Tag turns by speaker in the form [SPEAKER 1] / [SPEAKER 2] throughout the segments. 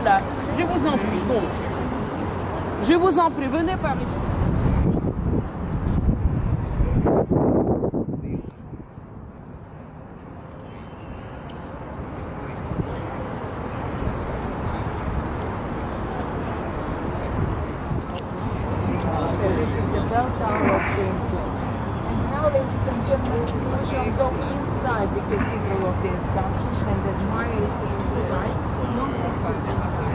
[SPEAKER 1] là. Je vous en prie. Bon. Je vous en prie, venez par ici.
[SPEAKER 2] Bell Tower of Windsor. And now, ladies and gentlemen, we shall go inside the Cathedral of the Assumption and admire its site. Long pictures inside.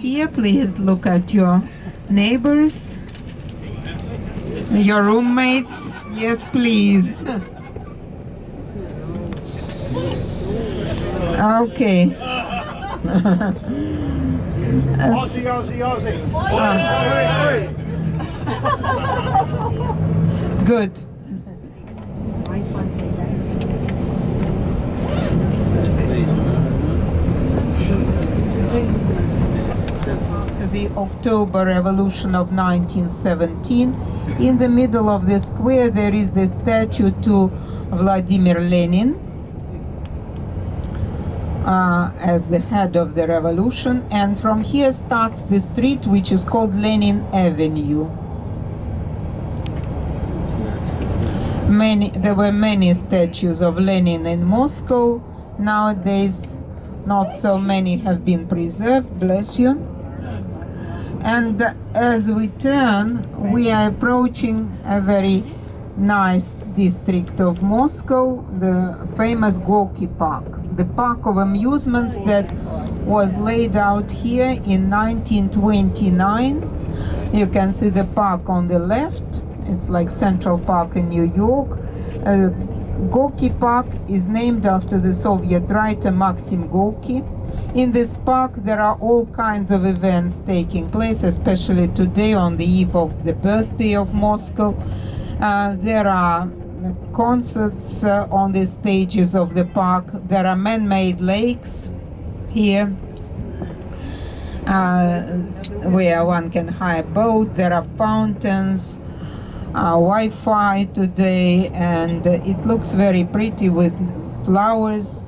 [SPEAKER 2] Here, please look at your neighbors, your roommates. Yes, please. Okay.
[SPEAKER 3] Aussie, Aussie, Aussie.
[SPEAKER 2] Good. The October Revolution of 1917. In the middle of the square there is the statue to Vladimir Lenin as the head of the revolution, and from here starts the street which is called Lenin Avenue. There were many statues of Lenin in Moscow. Nowadays not so many have been preserved, bless you. And as we turn, we are approaching a very nice district of Moscow, the famous Gorky Park, the park of amusements that was laid out here in 1929. You can see the park on the left. It's like Central Park in New York. Gorky Park is named after the Soviet writer Maxim Gorky. In this park there are all kinds of events taking place, especially today on the eve of the birthday of Moscow. There are concerts on the stages of the park. There are man-made lakes here where one can hire a boat. There are fountains, Wi-Fi today, and it looks very pretty with flowers.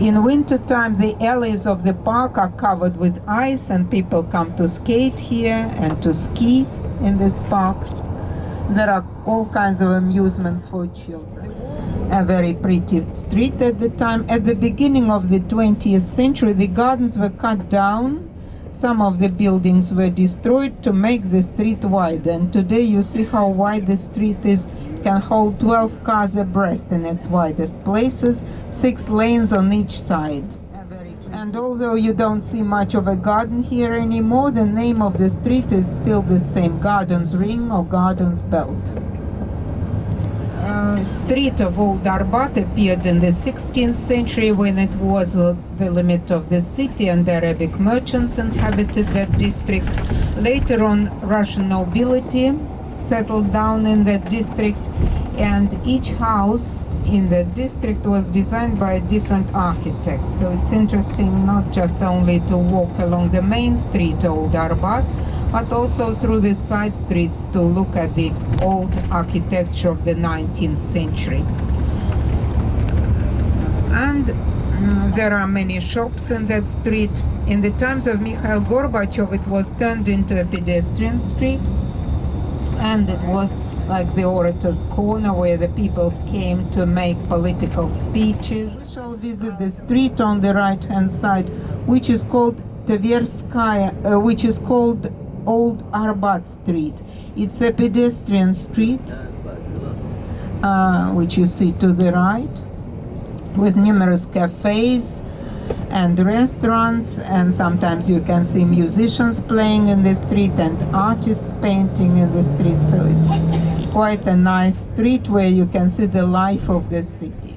[SPEAKER 2] In winter time the alleys of the park are covered with ice and people come to skate here and to ski in this park. There are all kinds of amusements for children. A very pretty street at the time. At the beginning of the 20th century the gardens were cut down. Some of the buildings were destroyed to make the street wider, and today you see how wide the street is. Can hold 12 cars abreast in its widest places, 6 lanes on each side. And although you don't see much of a garden here anymore, the name of the street is still the same, Gardens Ring or Gardens Belt. Street of Old Arbat appeared in the 16th century when it was the limit of the city and Arabic merchants inhabited that district. Later on, Russian nobility settled down in that district, and each house in the district was designed by a different architect. So it's interesting not just only to walk along the main street, Old Arbat, but also through the side streets to look at the old architecture of the 19th century. And there are many shops in that street. In the times of Mikhail Gorbachev, it was turned into a pedestrian street, and it was like the Orator's Corner, where the people came to make political speeches. We shall visit the street on the right-hand side, which is called Tverskaya, which is called Old Arbat Street. It's a pedestrian street, which you see to the right, with numerous cafes and restaurants, and sometimes you can see musicians playing in the street and artists painting in the street. So it's quite a nice street where you can see the life of the city.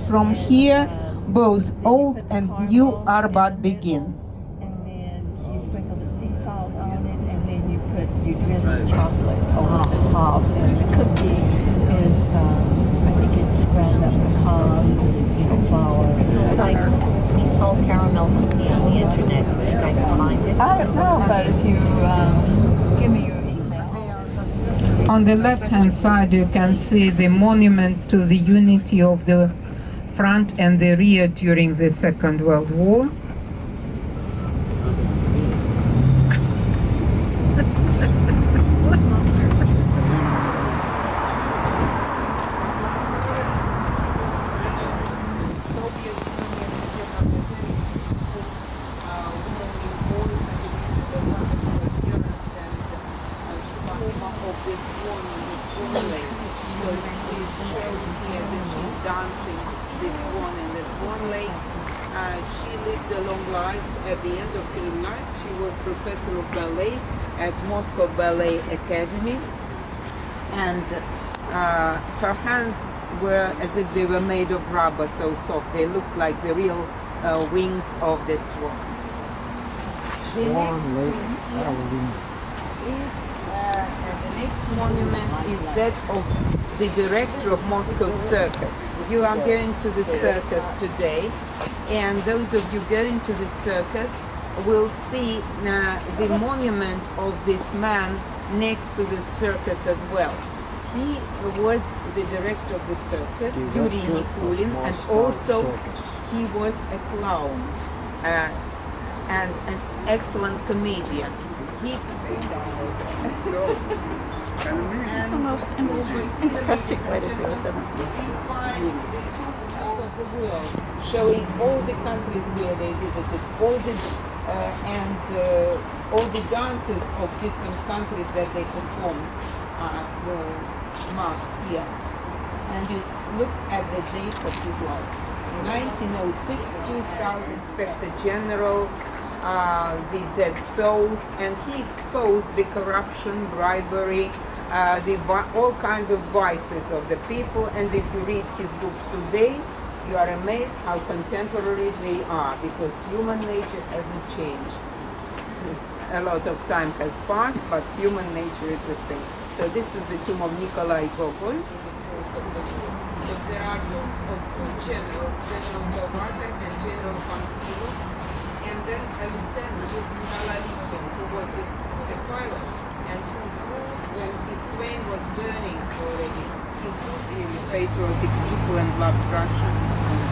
[SPEAKER 2] From here, both old and new Arbat begin.
[SPEAKER 4] And then you sprinkle the sea salt on it, and then you drizzle chocolate over the top. And the cookie is, I think it's ground up pecans, flour.
[SPEAKER 5] So like sea salt caramel cookie on the internet, you think I can find it?
[SPEAKER 4] I don't know, but if you give me your email.
[SPEAKER 2] On the left-hand side, you can see the monument to the unity of the front and the rear during the Second World War.
[SPEAKER 6] She lived a long life. At the end of her life, she was professor of ballet at Moscow Ballet Academy, and her hands were as if they were made of rubber, so soft. They looked like the real wings of the swan. The next monument is that of the director of Moscow Circus. You are going to the circus today, and those of you going to the circus will see the monument of this man next to the circus as well. He was the director of the circus, Yuri Nikulin, and also he was a clown and an excellent comedian.
[SPEAKER 4] It's the most interesting way to do it.
[SPEAKER 6] Of the world, showing all the countries where they visited, all the dances of different countries that they performed were marked here. And you look at the dates of his life: 1906, 2000, Inspector General, the Dead Souls, and he exposed the corruption, bribery, all kinds of vices of the people. And if you read his books today, you are amazed how contemporary they are, because human nature hasn't changed. A lot of time has passed, but human nature is the same. So this is the tomb of Nikolai Gogol. So there are tombs of two generals, General Kovacev and General Panfilov, and then a lieutenant, Malalikin, who was a pilot, and whose route, when his plane was burning already, his route really patriotic people and loved Russia.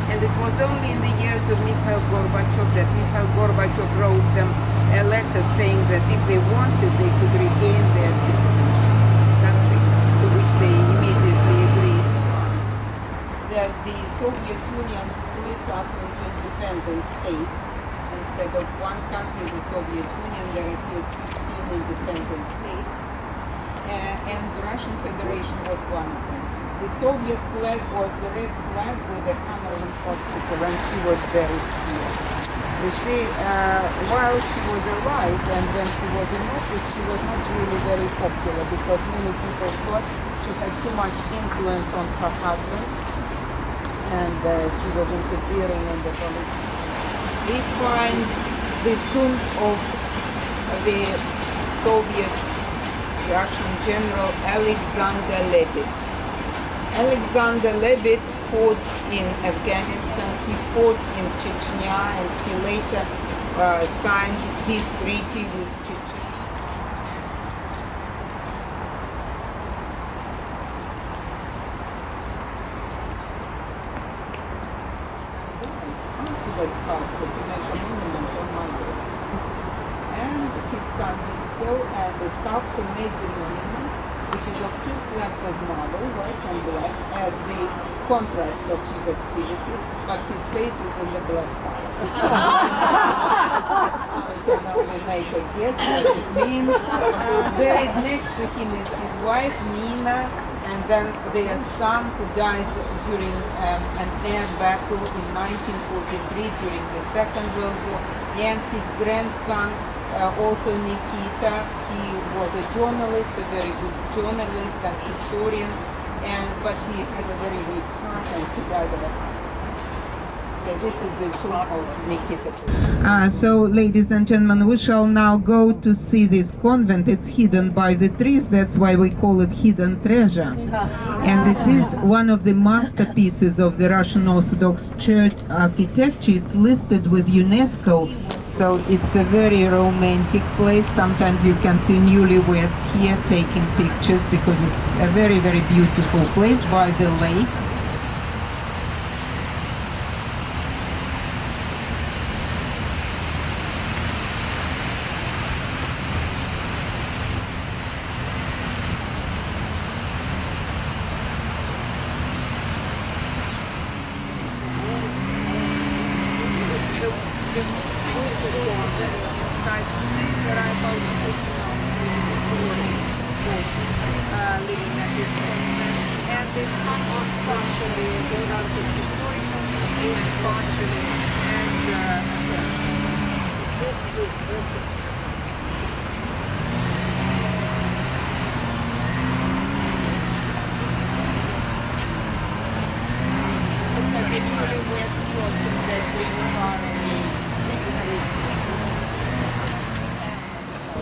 [SPEAKER 6] And it was only in the years of Mikhail Gorbachev that Mikhail Gorbachev wrote them a letter saying that if they wanted, they could regain their citizenship, country, to which they immediately agreed. That the Soviet Union split up into independent states. Instead of one country, the Soviet Union, there appeared 15 independent states, and the Russian Federation was one of them. The Soviet flag was the red flag with the hammer and swastika, and she was buried here. You see, while she was alive and when she was in office, she was not really very popular because many people thought she had too much influence on her husband and she was interfering in the politics. We find the tomb of the Soviet Russian general Alexander Lebed. Alexander Lebed fought in Afghanistan, he fought in Chechnya, and he later signed peace treaty with Chechnya. Sculptor to make a monument on Monday. And his son did so, and the sculptor made the monument, which is of two slabs of marble, white and black, as the contrast of his activities, but his face is in the black color. We can only make a guess what it means. Buried next to him is his wife, Nina, and then their son who died during an air battle in 1943 during the Second World War, and his grandson, also Nikita. He was a journalist, a very good journalist and historian, but he had a very weak heart and he died of a heart. So this is the tomb of Nikita.
[SPEAKER 2] So, ladies and gentlemen, we shall now go to see this convent. It's hidden by the trees, that's why we call it hidden treasure. And it is one of the masterpieces of the Russian Orthodox Church architecture. It's listed with UNESCO, so it's a very romantic place. Sometimes you can see newlyweds here taking pictures because it's a very, very beautiful place by the lake.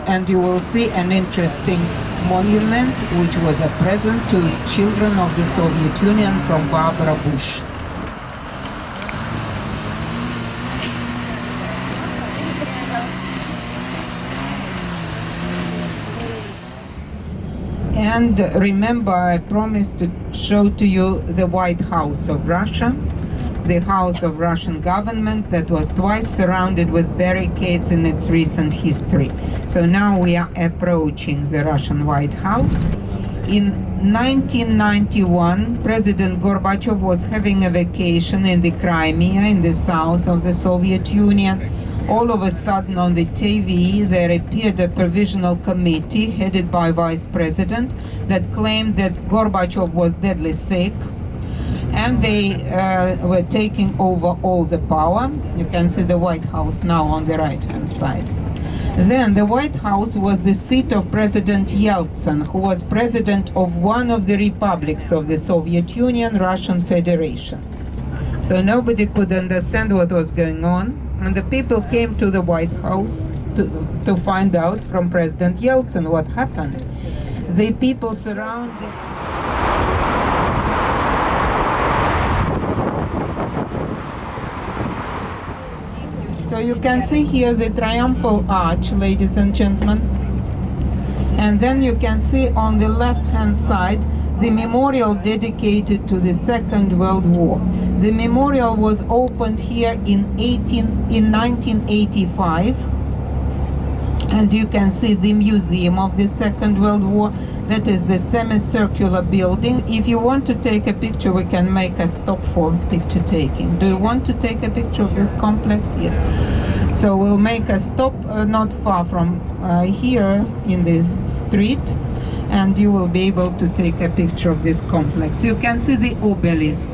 [SPEAKER 2] And you will see an interesting monument which was a present to children of the Soviet Union from Barbara Bush. And remember, I promised to show to you the White House of Russia, the house of Russian government that was twice surrounded with barricades in its recent history. So now we are approaching the Russian White House. In 1991, President Gorbachev was having a vacation in the Crimea in the south of the Soviet Union. All of a sudden on the TV there appeared a provisional committee headed by Vice President that claimed that Gorbachev was deadly sick, and they were taking over all the power. You can see the White House now on the right-hand side. Then the White House was the seat of President Yeltsin, who was president of one of the republics of the Soviet Union, Russian Federation. So nobody could understand what was going on, and the people came to the White House to find out from President Yeltsin what happened. The people surrounded So you can see here the triumphal arch, ladies and gentlemen. And then you can see on the left-hand side the memorial dedicated to the Second World War. The memorial was opened here in 1985. And you can see the museum of the Second World War. That is the semicircular building. If you want to take a picture, we can make a stop for picture taking. Do you want to take a picture of this complex? Yes. So we'll make a stop not far from here in the street, and you will be able to take a picture of this complex. You can see the obelisk.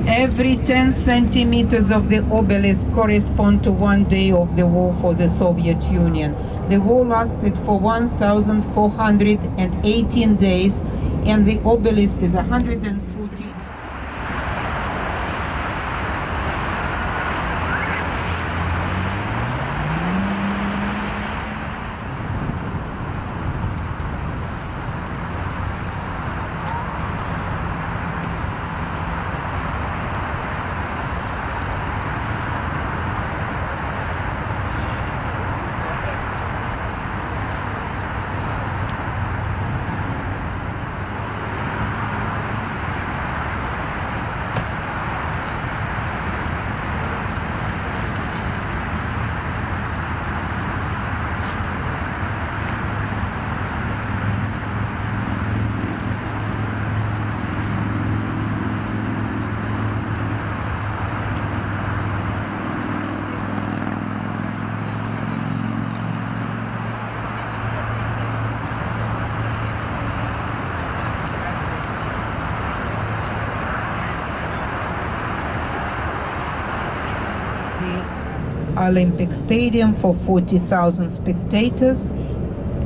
[SPEAKER 2] Every 10 centimeters of the obelisk correspond to 1 day of the war for the Soviet Union. The war lasted for 1,418 days, and the obelisk is 140. Olympic Stadium for 40,000 spectators,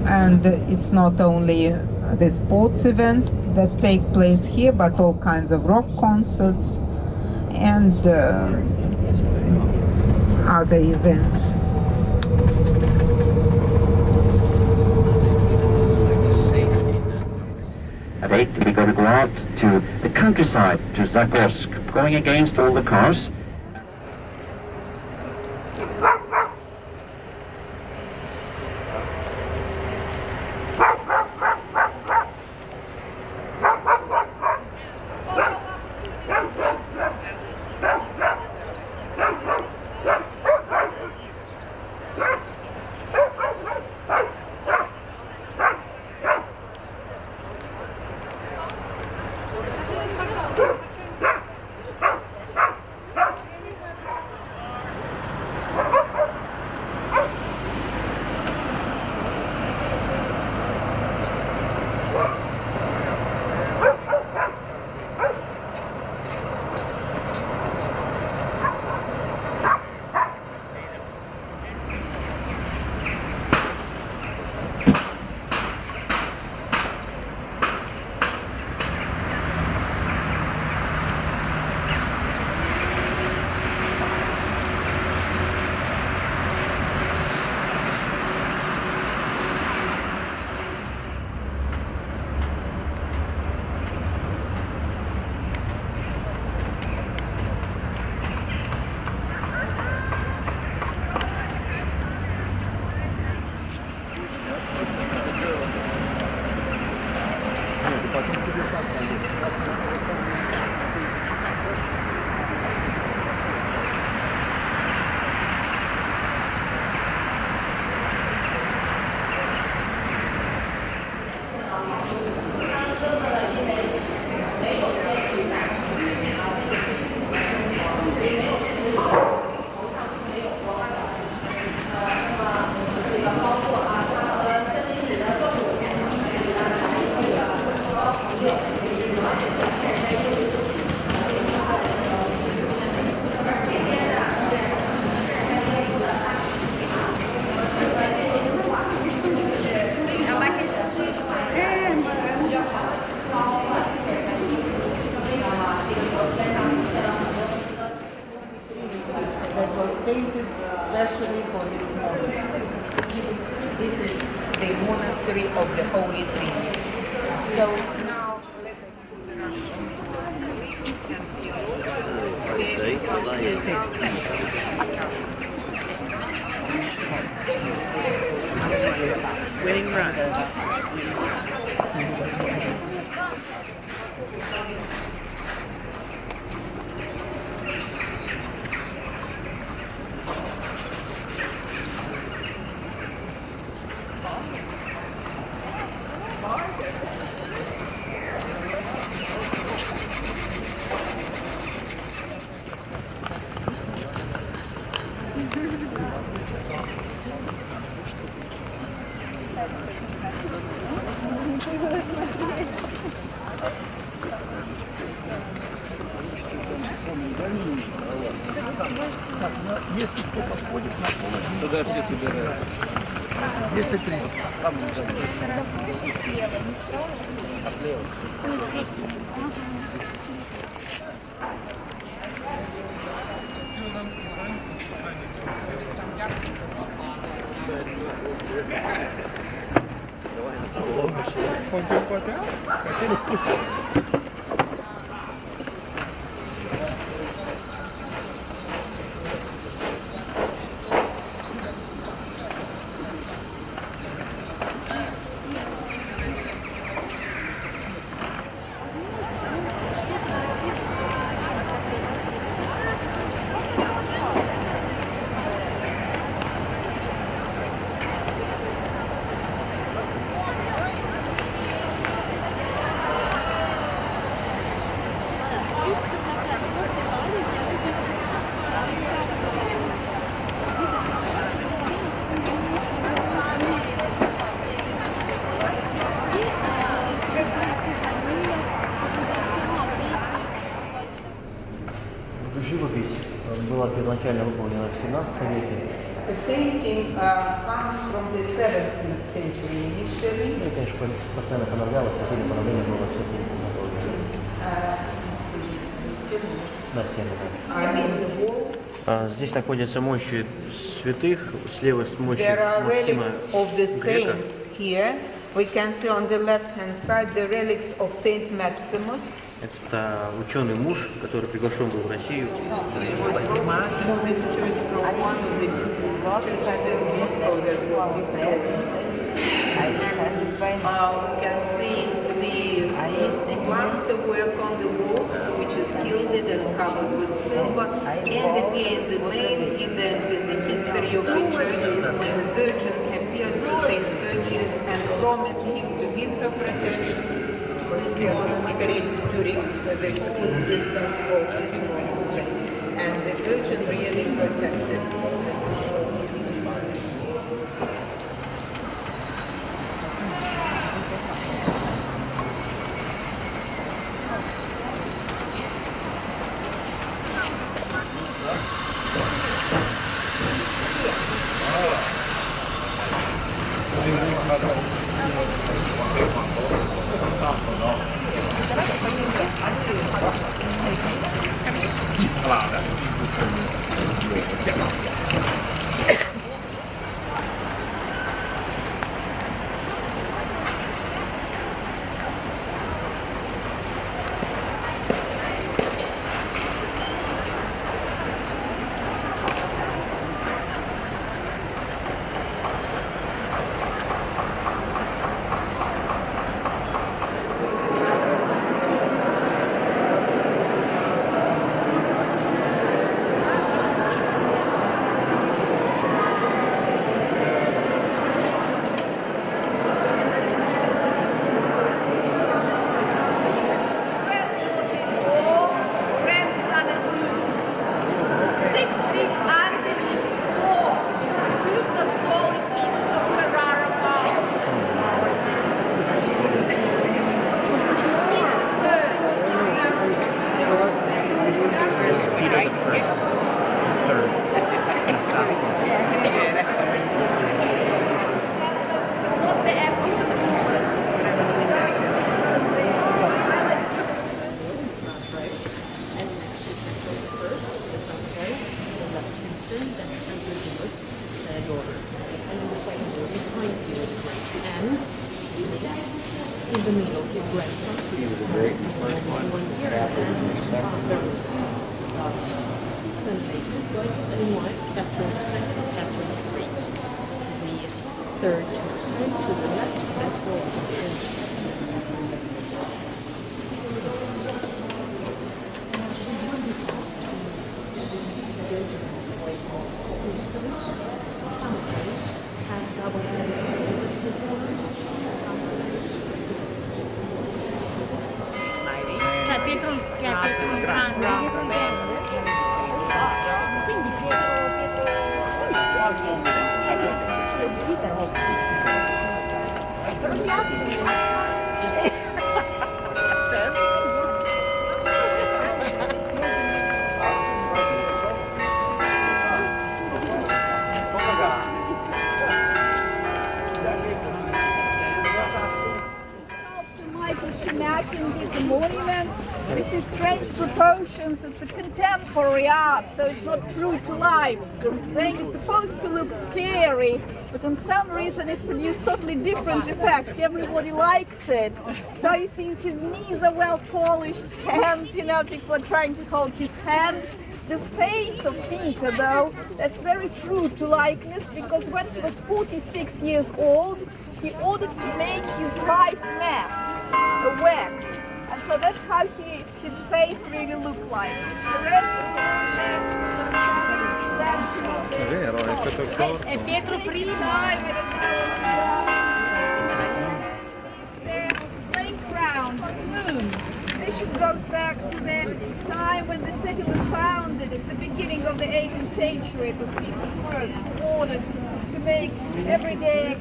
[SPEAKER 2] and it's not only the sports events that take place here, but all kinds of rock concerts and other events.
[SPEAKER 7] At 8, we're going to go out to the countryside, to Zagorsk, going against all the cars.
[SPEAKER 6] That was painted especially for this monastery. This is the monastery of the Holy Trinity. So now let us put the Russian.
[SPEAKER 1] Winning run.
[SPEAKER 3] Если кто подходит на половину, туда все собираются. 10:30.
[SPEAKER 8] Живопись была первоначально выполнена в 17 веке.
[SPEAKER 6] The painting comes from the 17th century initially.
[SPEAKER 8] Ну, и, конечно, постоянно поновлялось, последнее поновление было все на стену.
[SPEAKER 6] I mean the wall.
[SPEAKER 8] Здесь находятся мощи святых, слева мощи
[SPEAKER 6] There are
[SPEAKER 8] Максима
[SPEAKER 6] relics of the
[SPEAKER 8] Грека.
[SPEAKER 6] saints here. We can see on the left-hand side the relics of Saint Maximus.
[SPEAKER 8] Это ученый муж, который приглашен был в Россию.
[SPEAKER 6] He was brought to this church from one of the churches in Moscow. There was this building. We can see the plaster work on the walls, which is gilded and covered with silver. And again, the main event in the history of the church, when the Virgin appeared to Saint Sergius and promised him to give her protection to this monastery during the whole existence of this monastery. And the Virgin really protected
[SPEAKER 1] third torso to the left. Let's go up. Some of those have double-headed pillars. Some of those.
[SPEAKER 9] Michael Schumacher did the monument. This is strange proportions. It's a contemporary art, so it's not true to life. Then it's supposed to look scary, but on some reason it produced totally different effect. Everybody likes it. So you see his knees are well polished, hands, you know, people are trying to hold his hand. The face of Peter, though, that's very true to likeness, because when he was 46 years old, he ordered to make his life mask, a wax. And so that's how his face really looked like. The rest
[SPEAKER 3] È vero, è tutto
[SPEAKER 9] è Pietro prima. The playground, the moon. This goes back to the time when the city was founded at the beginning of the 18th century. It was Peter first ordered to make everyday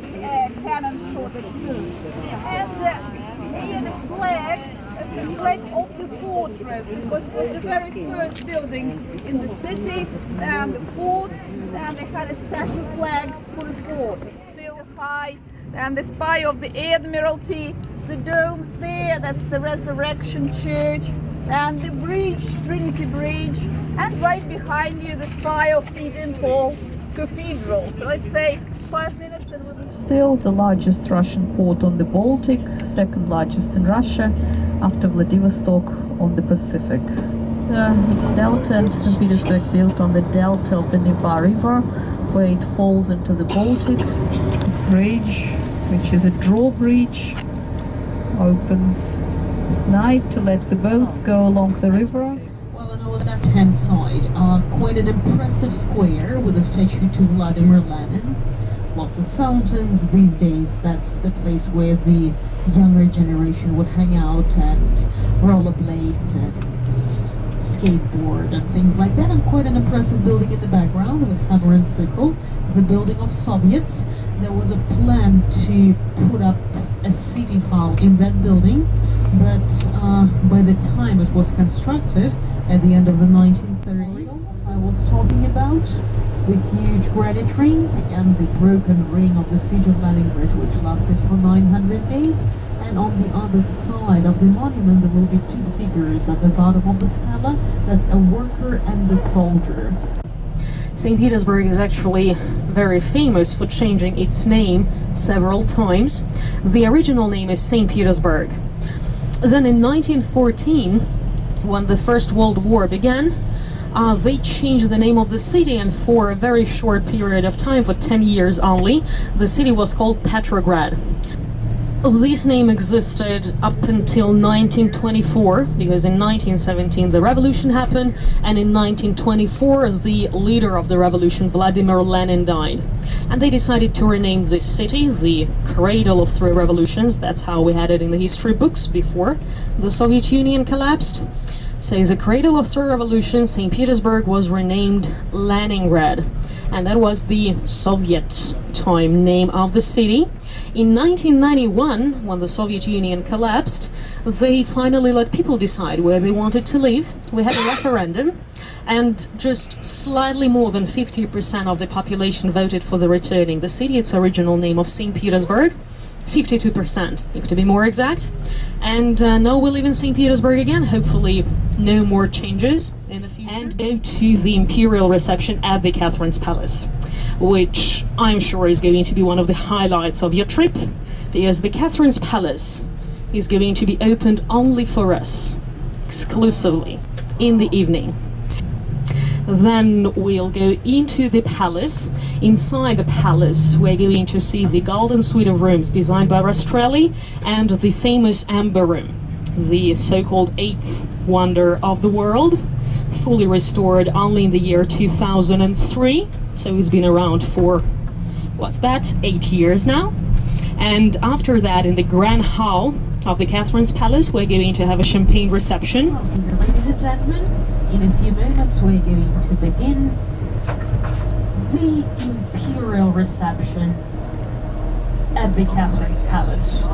[SPEAKER 9] cannon shot at moon. And here the flag. That's the flag of the fortress, because it was the very first building in the city, and the fort, and they had a special flag for the fort. It's still high, and the spire of the Admiralty, the domes there, that's the Resurrection Church, and the bridge, Trinity Bridge, and right behind you the spire of St. Paul Cathedral. So let's say 5 minutes and we'll be
[SPEAKER 4] Still the largest Russian port on the Baltic, second largest in Russia, after Vladivostok on the Pacific. Its delta, and St. Petersburg built on the delta of the Neva River, where it falls into the Baltic. The bridge, which is a drawbridge, opens at night to let the boats go along the river.
[SPEAKER 10] Well, on our left-hand side, quite an impressive square with a statue to Vladimir Lenin. Lots of fountains. These days, that's the place where the younger generation would hang out and rollerblade and skateboard and things like that. And quite an impressive building in the background with hammer and sickle, the building of Soviets. There was a plan to put up a city hall in that building, but by the time it was constructed at the end of the 1930s, I was talking about the huge granite ring and the broken ring of the siege of Leningrad, which lasted for 900 days. And on the other side of the monument there will be two figures at the bottom of the stela. That's a worker and a soldier. St. Petersburg is actually very famous for changing its name several times. The original name is St. Petersburg. Then in 1914, when the First World War began, they changed the name of the city, and for a very short period of time, for 10 years only, the city was called Petrograd. This name existed up until 1924, because in 1917 the revolution happened, and in 1924 the leader of the revolution, Vladimir Lenin, died. And they decided to rename this city the cradle of three revolutions. That's how we had it in the history books before the Soviet Union collapsed. So the cradle of three revolutions, St. Petersburg, was renamed Leningrad, and that was the Soviet time name of the city. In 1991, when the Soviet Union collapsed, they finally let people decide where they wanted to live. We had a referendum, and just slightly more than 50% of the population voted for the returning the city its original name of St. Petersburg. 52%, if to be more exact. And now we live in St. Petersburg again, hopefully no more changes in the future. And go to the imperial reception at the Catherine's Palace, which I'm sure is going to be one of the highlights of your trip, because the Catherine's Palace is going to be opened only for us, exclusively, in the evening. Then we'll go into the palace. Inside the palace, we're going to see the Golden Suite of rooms designed by Rastrelli and the famous Amber Room, the so-called eighth wonder of the world, fully restored only in the year 2003. So it's been around for, what's that, 8 years now. And after that, in the Grand Hall of the Catherine's Palace, we're going to have a champagne reception. Ladies and gentlemen, in a few moments we're going to begin the imperial reception at the Catherine's Palace.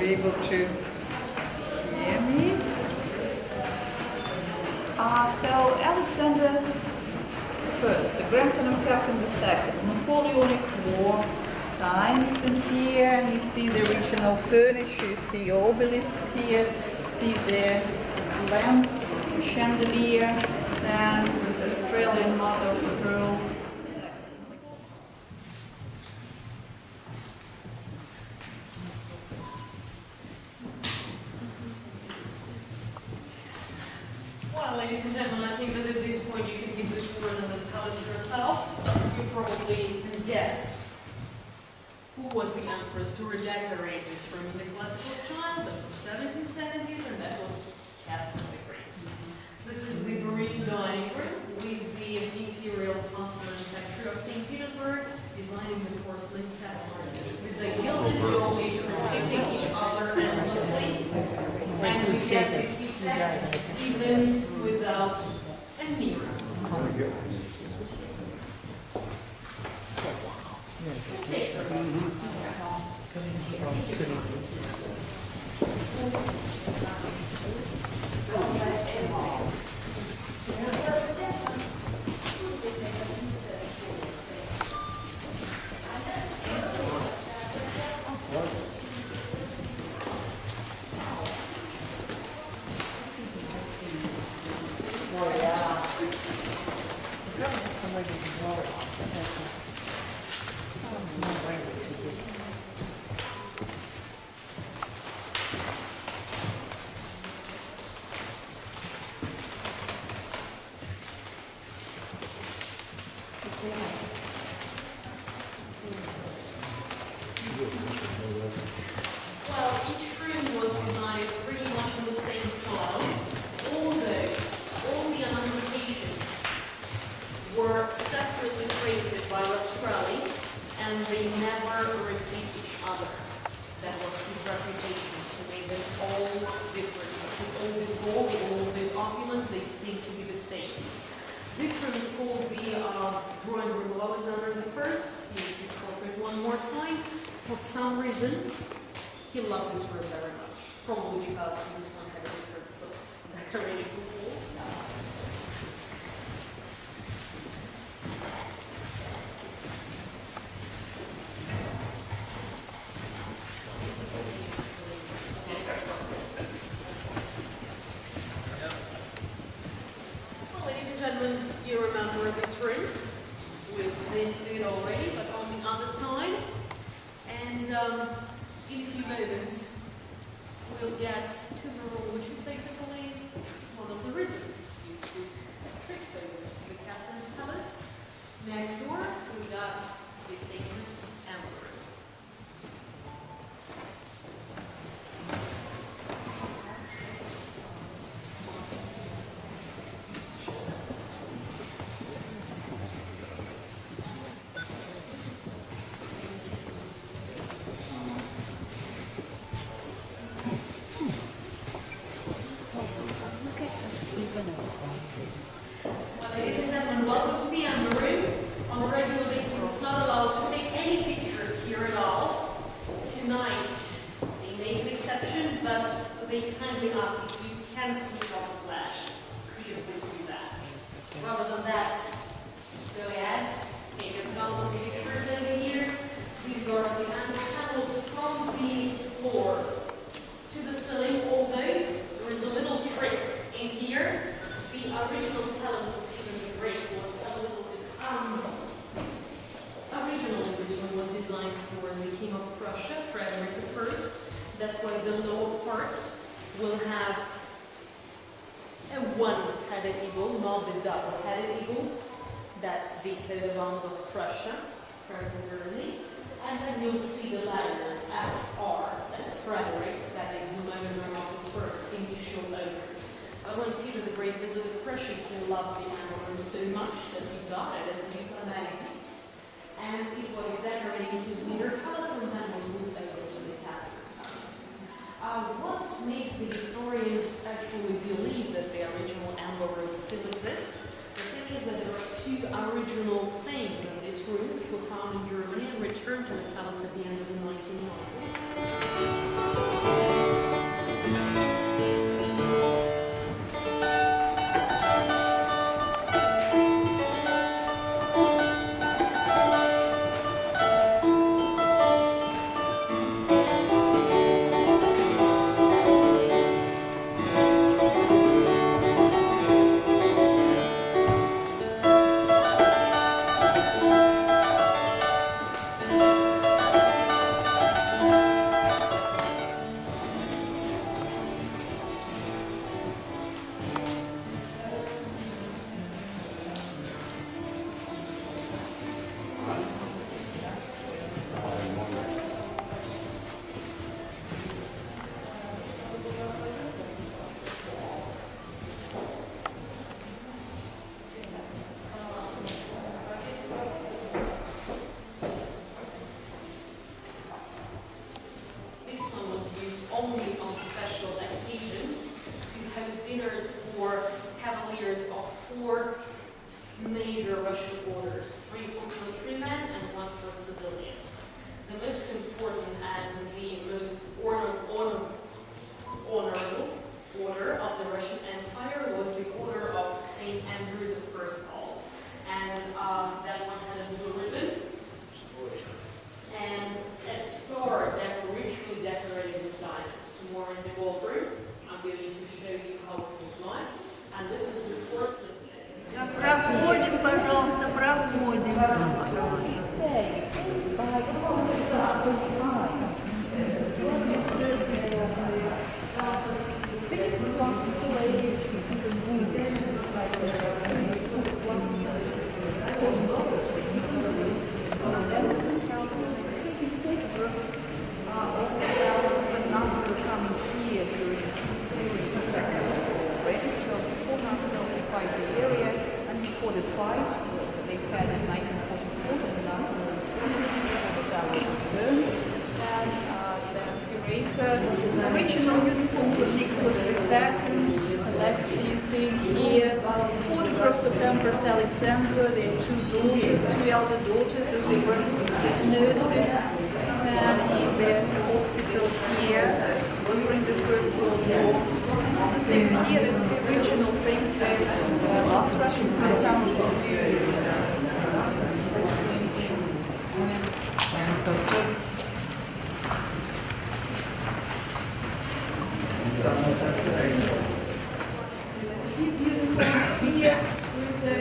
[SPEAKER 9] able to hear me? So Alexander I, the grandson of Catherine II, Napoleonic War times in here. You see the original furniture, you see obelisks here, see the lamp, chandelier, and the Australian mother of pearl.
[SPEAKER 10] Well, ladies and gentlemen, I think that at this point you can give the tour of this palace yourself. You probably can guess who was the empress to redecorate this room in the classical style. That was 1770s, and that was Catherine the Great. This is the Berrini dining room with the imperial porcelain factory of St. Petersburg, designing the porcelain saffron. It's a gilded doorways repeating each other endlessly. And we get this effect even without a mirror. Well, each room was designed pretty much in the same style, although all the ornamentations were separately created by Rastrelli, and they never repeat each other. That was his reputation, to make them all different. With all this gold, all this opulence, they seem to be the same. This room is called the drawing room of Alexander I. Here's his portrait one more time. For some reason, he loved this room very much. Probably because this one had a different decorated walls. Well, ladies and gentlemen, you remember this room. We've been to it already, but on the other side. And in a few moments, we'll get to the room, which is basically one of the reasons you took a trip to the Catherine's Palace. Next door, we've got the famous Amber Room. Well, ladies and gentlemen, welcome to the Amber Room. On a regular basis, it's not allowed to take any pictures here at all. Tonight, they made an exception, but they kindly asked if you can switch off the flash. Could you please do that? Rather than that, go ahead, take a couple of pictures over here. These are the panels from the floor to the ceiling, although there is a little trick in here. The original palace of Peter the Great was a little bit originally this one was designed for the King of Prussia, Frederick I. That's why the lower part will have a one-headed eagle, not the double-headed eagle. That's the coat of arms of Prussia, present early. And then you'll see the letters FR, that's Frederick, that is the moment of the first initial opening. But when Peter the Great visited Prussia, he loved the Amber Room so much that he got it as a diplomatic gift. And it was decorated in his Winter Palace and then was moved over to the Catherine's Palace. What makes the historians actually believe that the original Amber Room still exists? The thing is that there are two original things in this room which were found in Germany and returned to the palace at the end of the 1990s. over. I'm going to show you how it looks like. And this is the porcelain set.
[SPEAKER 4] Проходим, пожалуйста, проходим.
[SPEAKER 10] These days, by
[SPEAKER 9] the area and before the fight they had in 1944 the Nazi that was burned, and the curator, the original uniforms of Nicholas II, Alexei seeing here, photographs of Empress Alexandra, their two daughters, two elder daughters as they were as nurses, and in their hospital here during the First World War. Next here is the original things that last Russian compound used. His uniform here with a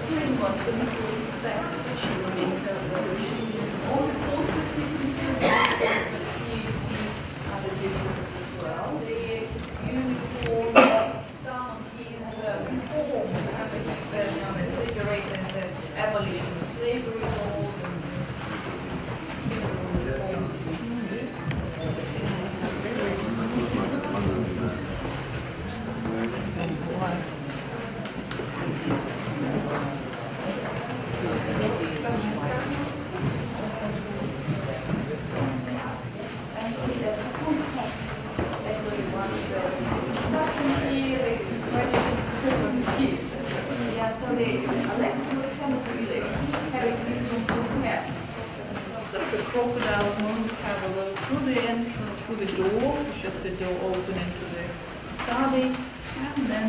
[SPEAKER 9] twin one, the Nicholas II. All the portraits you can do, you see other differences as well. His uniform, some of his reforms, after he's liberated as an abolition of slavery law. Alexa was kind of really carrying from Hess. So the crocodiles won't have a look through the entrance, through the door, it's just the door opening to the study, and then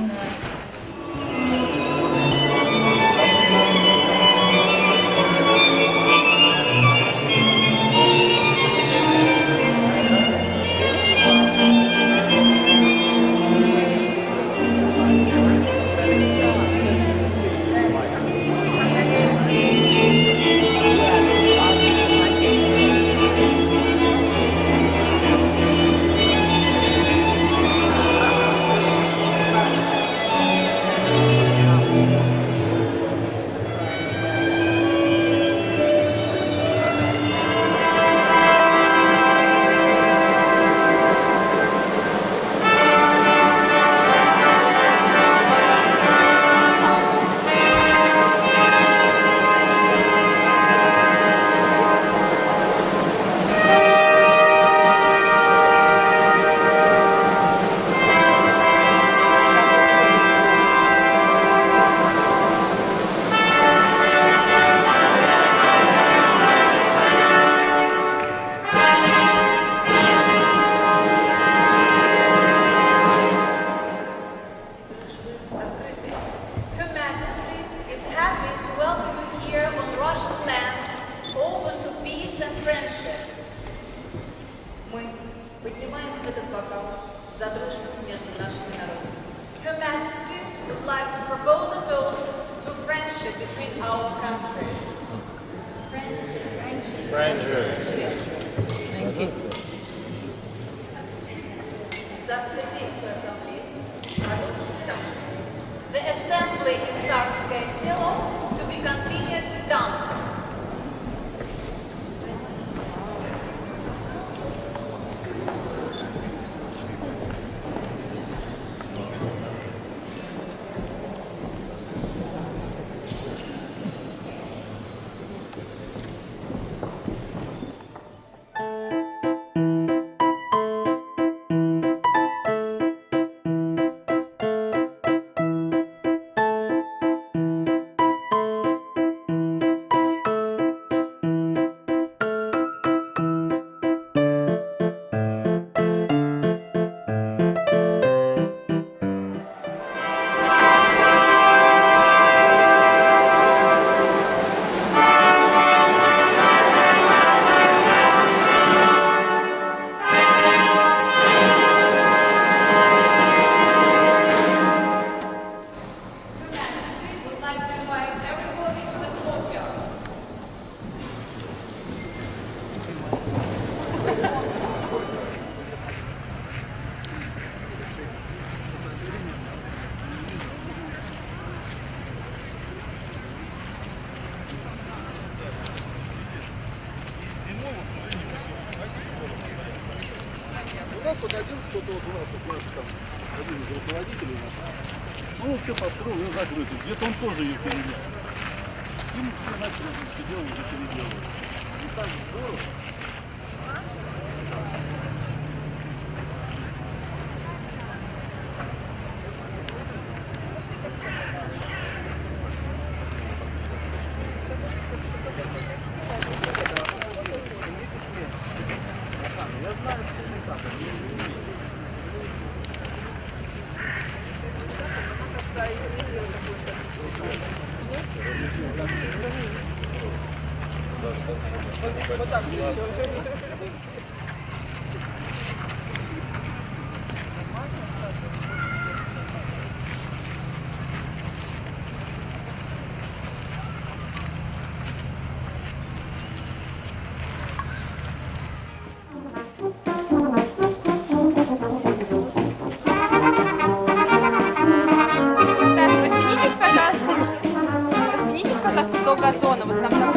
[SPEAKER 9] Her Majesty would like to propose a toast to friendship between our countries. Friendship. Thank you. The assembly in Tsarskoye Selo to be continued dancing.
[SPEAKER 3] вот один кто-то вот у нас, вот наш там, один из руководителей наш, ну он все построил, ее закрытый. Где-то он тоже ее переделал. Им все начали это делать, уже переделывать. И так здорово.
[SPEAKER 9] Наташа, растянитесь, пожалуйста. Растянитесь, пожалуйста, до газона. Вот там.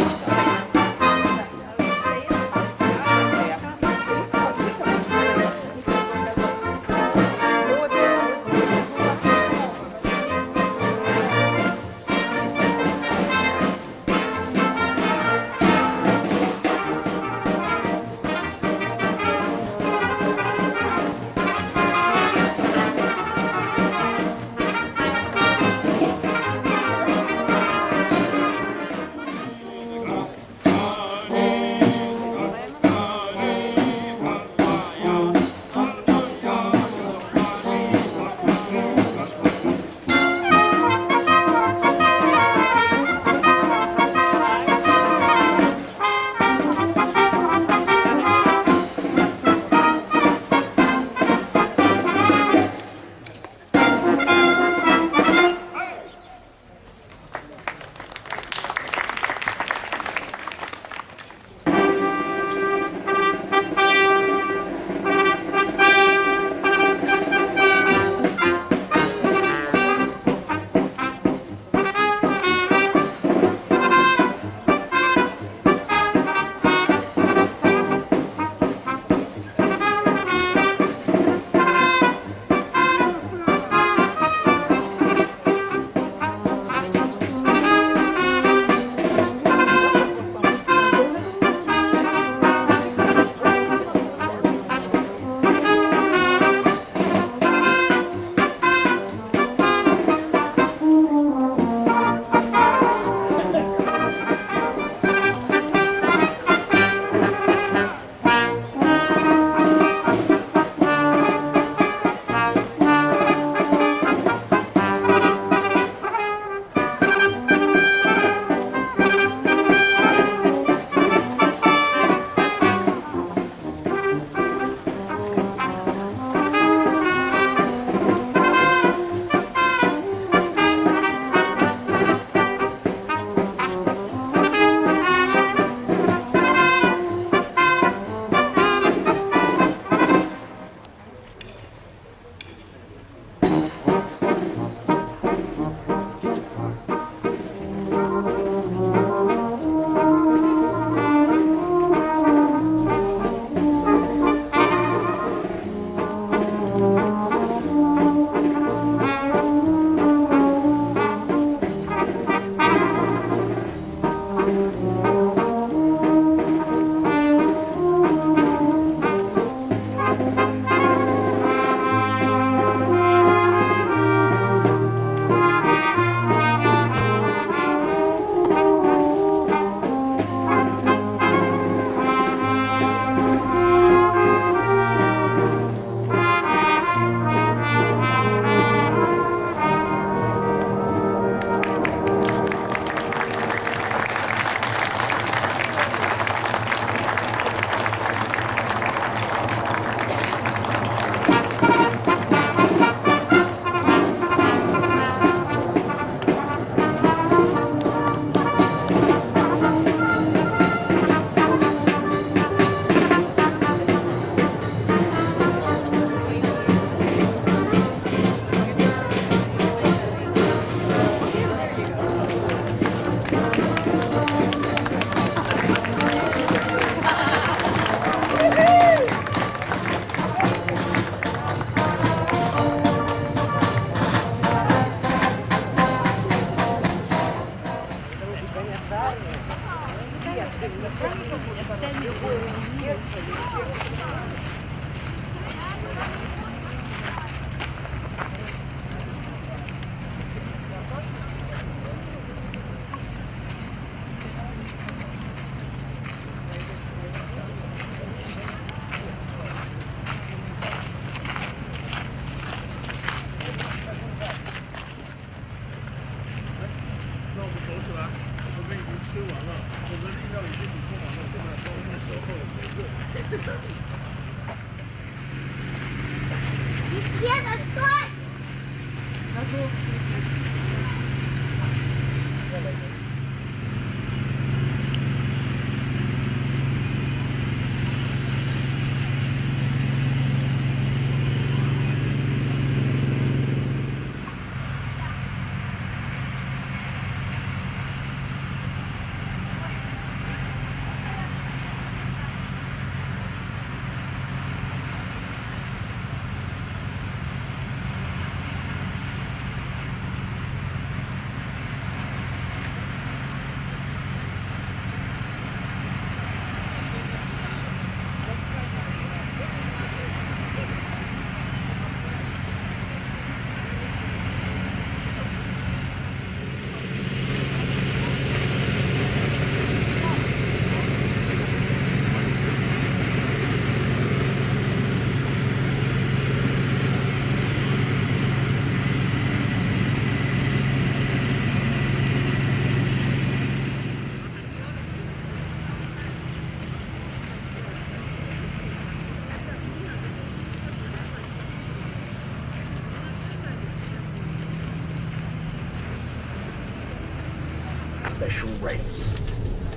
[SPEAKER 11] Special rates.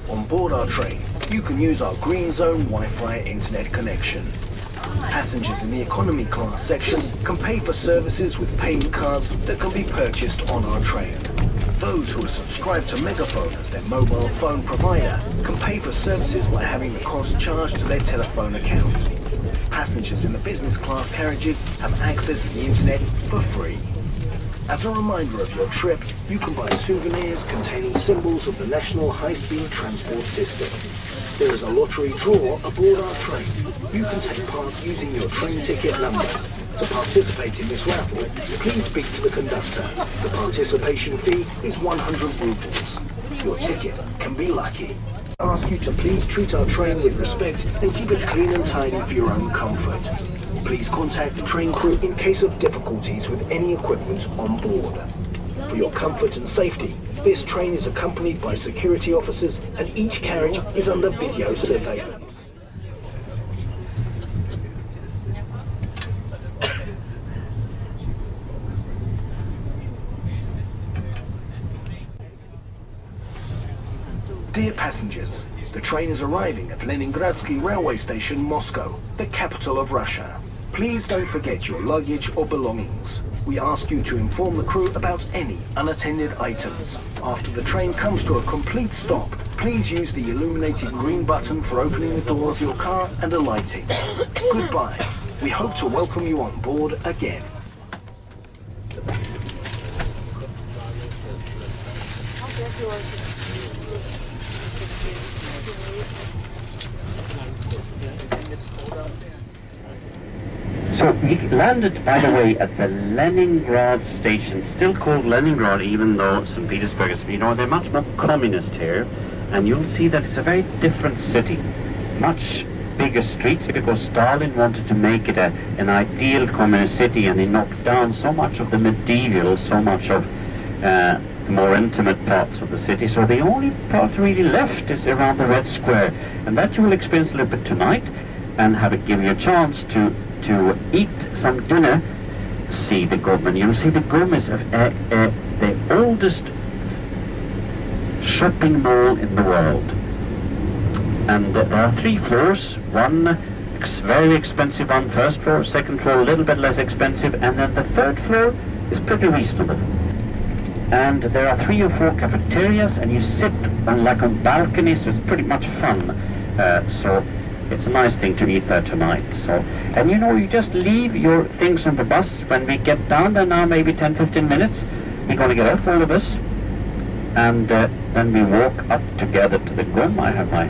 [SPEAKER 11] On board our train, you can use our Green Zone Wi-Fi internet connection. Passengers in the economy class section can pay for services with payment cards that can be purchased on our train. Those who are subscribed to Megaphone as their mobile phone provider can pay for services by having the cost charged to their telephone account. Passengers in the business class carriages have access to the internet for free. As a reminder of your trip, you can buy souvenirs containing symbols of the National High-Speed Transport System. There is a lottery draw aboard our train. You can take part using your train ticket number. To participate in this raffle, please speak to the conductor. The participation fee is 100 rubles. Your ticket can be lucky. I ask you to please treat our train with respect and keep it clean and tidy for your own comfort. Please contact the train crew in case of difficulties with any equipment on board. For your comfort and safety, this train is accompanied by security officers and each carriage is under video surveillance. Dear passengers, the train is arriving at Leningradsky Railway Station, Moscow, the capital of Russia. Please don't forget your luggage or belongings. We ask you to inform the crew about any unattended items. After the train comes to a complete stop, please use the illuminated green button for opening the door of your car and alighting. Goodbye. We hope to welcome you on board again.
[SPEAKER 7] So we landed, by the way, at the Leningrad station, still called Leningrad, even though St. Petersburg is, they're much more communist here, and you'll see that it's a very different city. Much bigger streets, because Stalin wanted to make it an ideal communist city, and he knocked down so much of the medieval, so much of the more intimate parts of the city. So the only part really left is around the Red Square, and that you will experience a little bit tonight, and give you a chance to eat some dinner, see the GUM. And you'll see the GUM is the oldest shopping mall in the world. And there are 3 floors, one very expensive one, first floor, second floor a little bit less expensive, and then the 3rd floor is pretty reasonable. And there are 3 or 4 cafeterias, and you sit on balconies, so it's pretty much fun. So it's a nice thing to eat there tonight. So, and you just leave your things on the bus. When we get down there now, maybe 10-15 minutes, we're going to get off, all of us, and then we walk up together to the GUM. I have my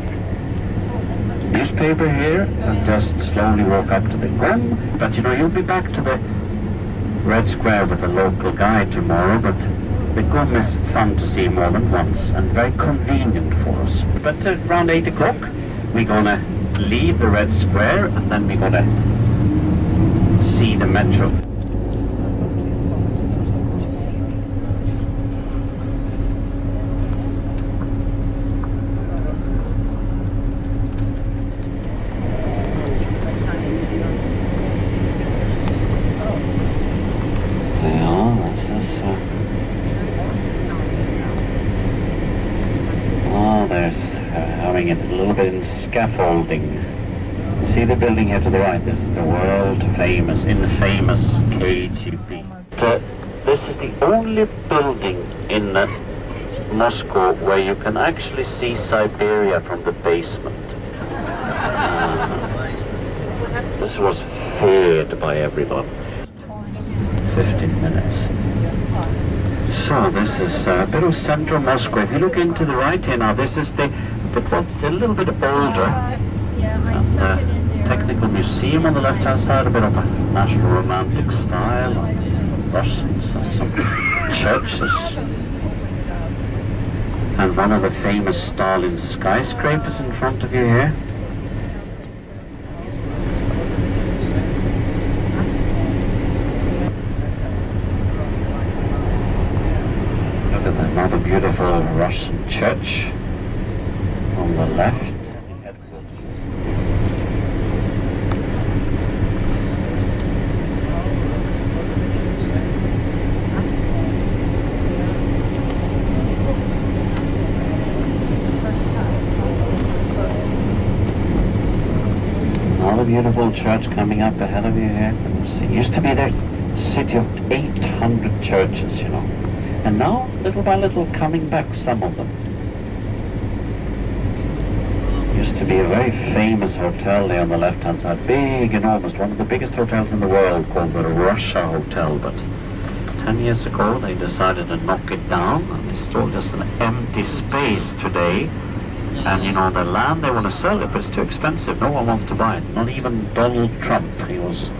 [SPEAKER 7] newspaper here, and just slowly walk up to the GUM. But you'll be back to the Red Square with a local guide tomorrow, but the GUM is fun to see more than once and very convenient for us. But around 8 o'clock, we're going to leave the Red Square, and then we're going to see the metro. This is. Oh, there's having it a little bit in scaffolding. See the building here to the right? This is the world famous, infamous KGB. This is the only building in Moscow where you can actually see Siberia from the basement. This was feared by everyone. 15 minutes. So this is a bit of central Moscow. If you look into the right here now, this is what's a little bit older. And technical museum on the left-hand side, a bit of a national romantic style, Russians, and some churches. And one of the famous Stalin skyscrapers in front of you here. Look at another beautiful Russian church on the left. Another beautiful church coming up ahead of you here. It used to be the city of 800 churches, you know. And now, little by little, coming back, some of them. Used to be a very famous hotel there on the left-hand side. Big, enormous, one of the biggest hotels in the world, called the Russia Hotel. But 10 years ago, they decided to knock it down, and it's still just an empty space today. And you know, the land, they want to sell it, but it's too expensive. No one wants to buy it. Not even Donald Trump. He was...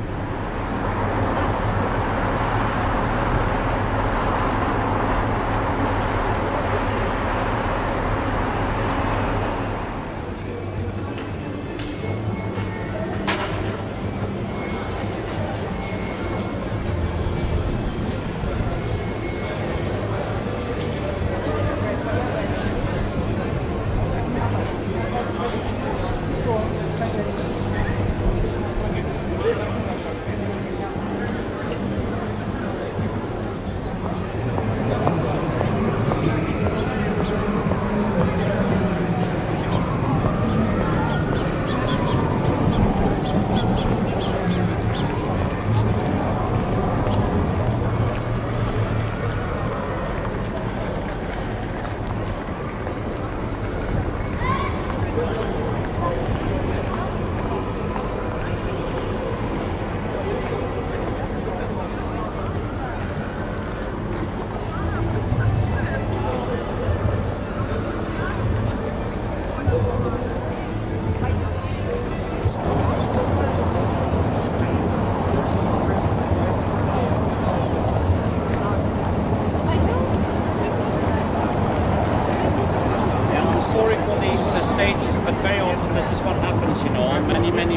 [SPEAKER 12] stages, but very often this is what happens, you know,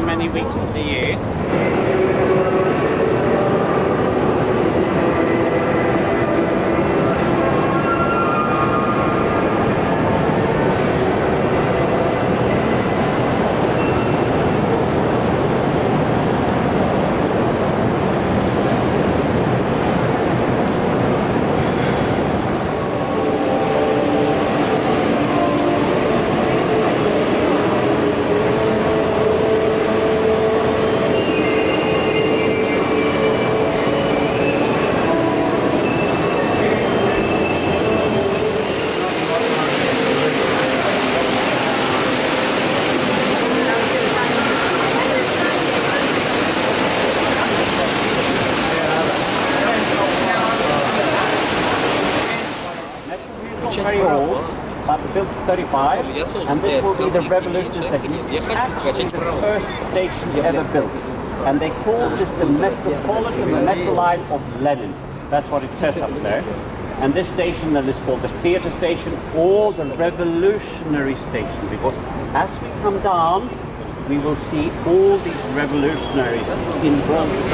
[SPEAKER 12] many weeks of the year. Very old, but built 35, and this will be the revolutionary technique. Actually the first station ever built. And they call this the Metropolitan Metro Line of Lenin. That's what it says up there. And this station then is called the theater station or the revolutionary station, because as we come down, we will see all these revolutionaries in bronze.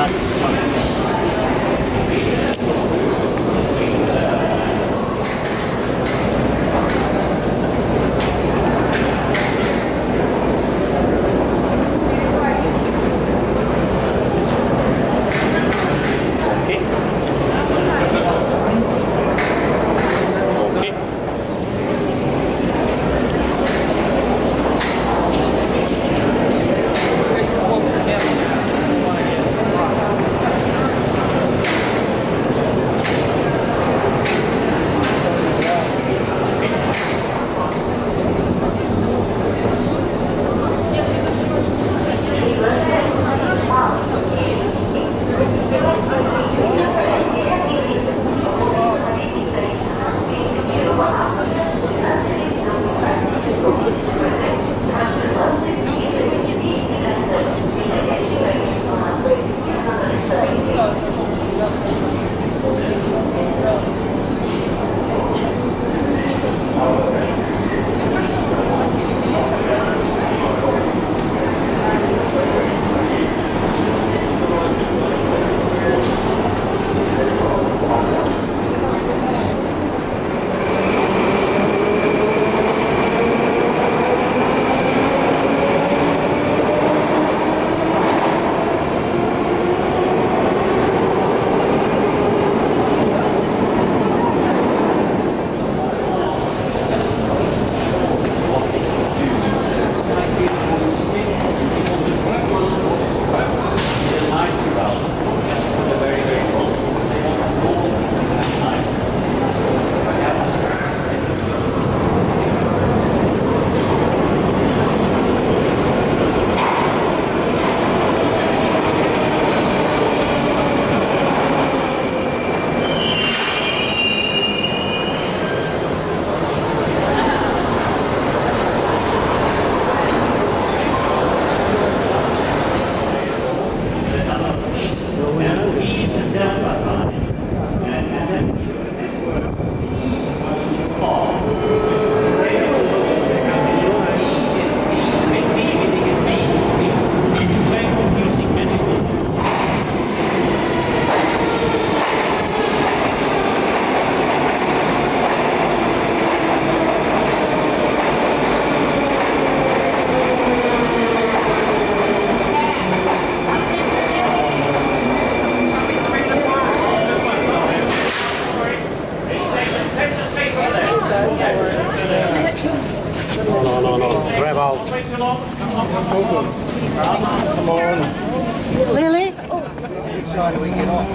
[SPEAKER 12] time do we get off?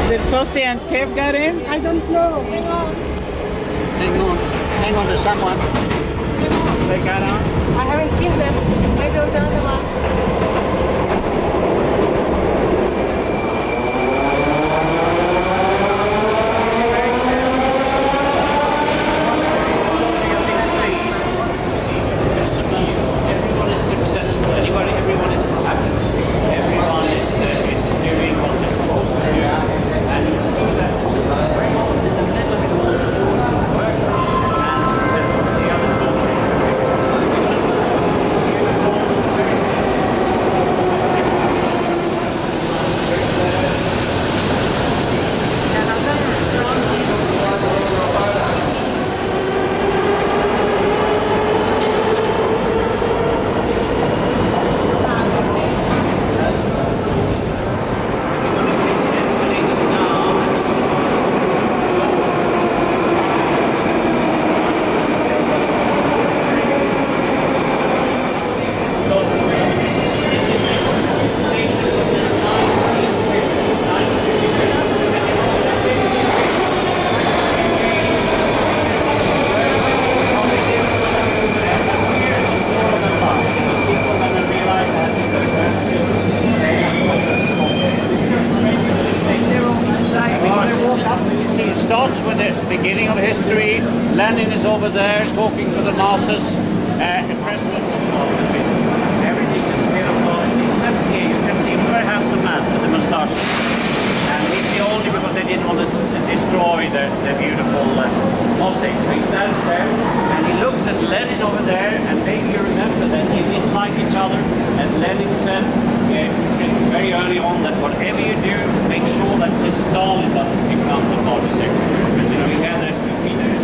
[SPEAKER 6] Did Sosie and Kev get in?
[SPEAKER 12] I don't know. Hang on to someone.
[SPEAKER 6] They got on?
[SPEAKER 5] I haven't seen them. I don't know the one.
[SPEAKER 12] Everyone is successful. Everyone is happy. Everyone is doing what they're supposed to do. And you see that very often in the middle of it all, work and the other starts with the beginning of history. Lenin is over there talking to the masses. The president of everything is beautiful. Except here, you can see a very handsome man with the mustache. And he's the only because they didn't want to destroy the beautiful mosaic. So he stands there and he looks at Lenin over there, and maybe you remember that they didn't like each other. And Lenin said very early on that whatever you do, make sure that Stalin doesn't become the party secretary. Because you know he had that with leaders.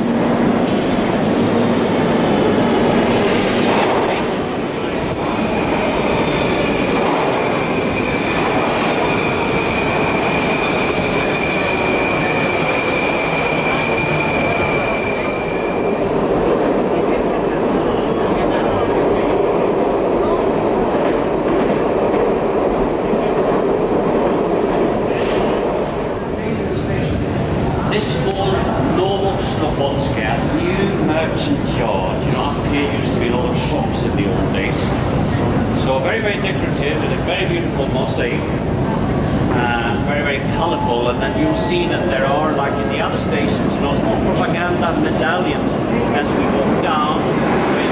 [SPEAKER 12] This whole Novoslobodska new merchant yard, you know, up here used to be a lot of shops in the old days. So very, very decorative with a very beautiful mosaic, very, very colourful, and then you'll see that there are, like in the other stations, you know, small propaganda medallions as we walk down with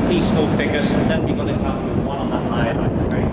[SPEAKER 12] peaceful figures, and then we're going to come to one on the highlight, very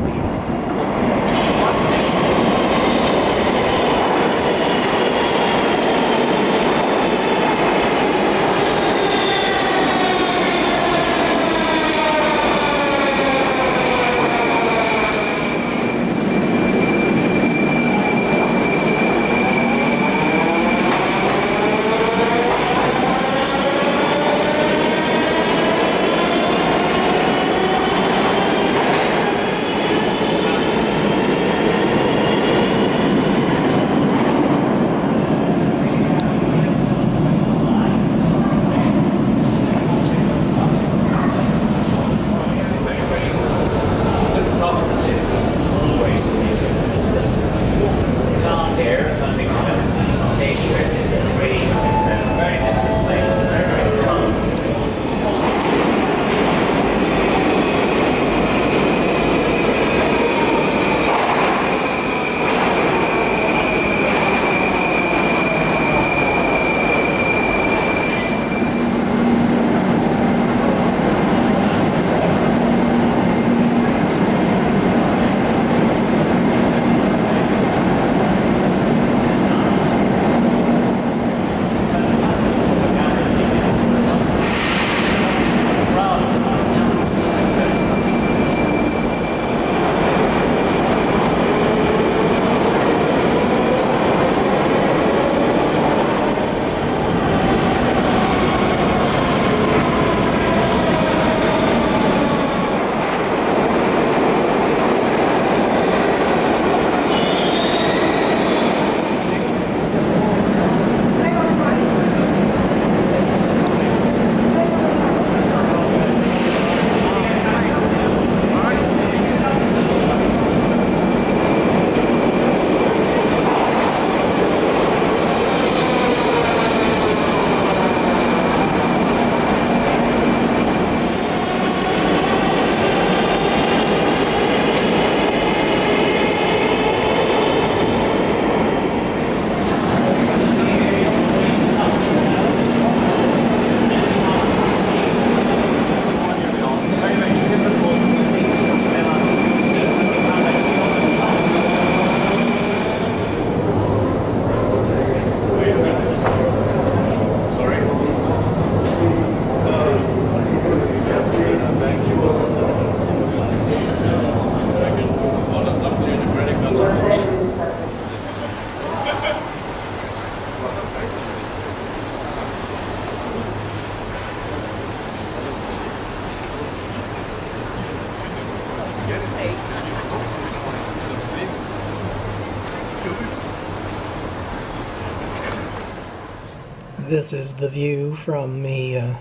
[SPEAKER 13] This is the view from the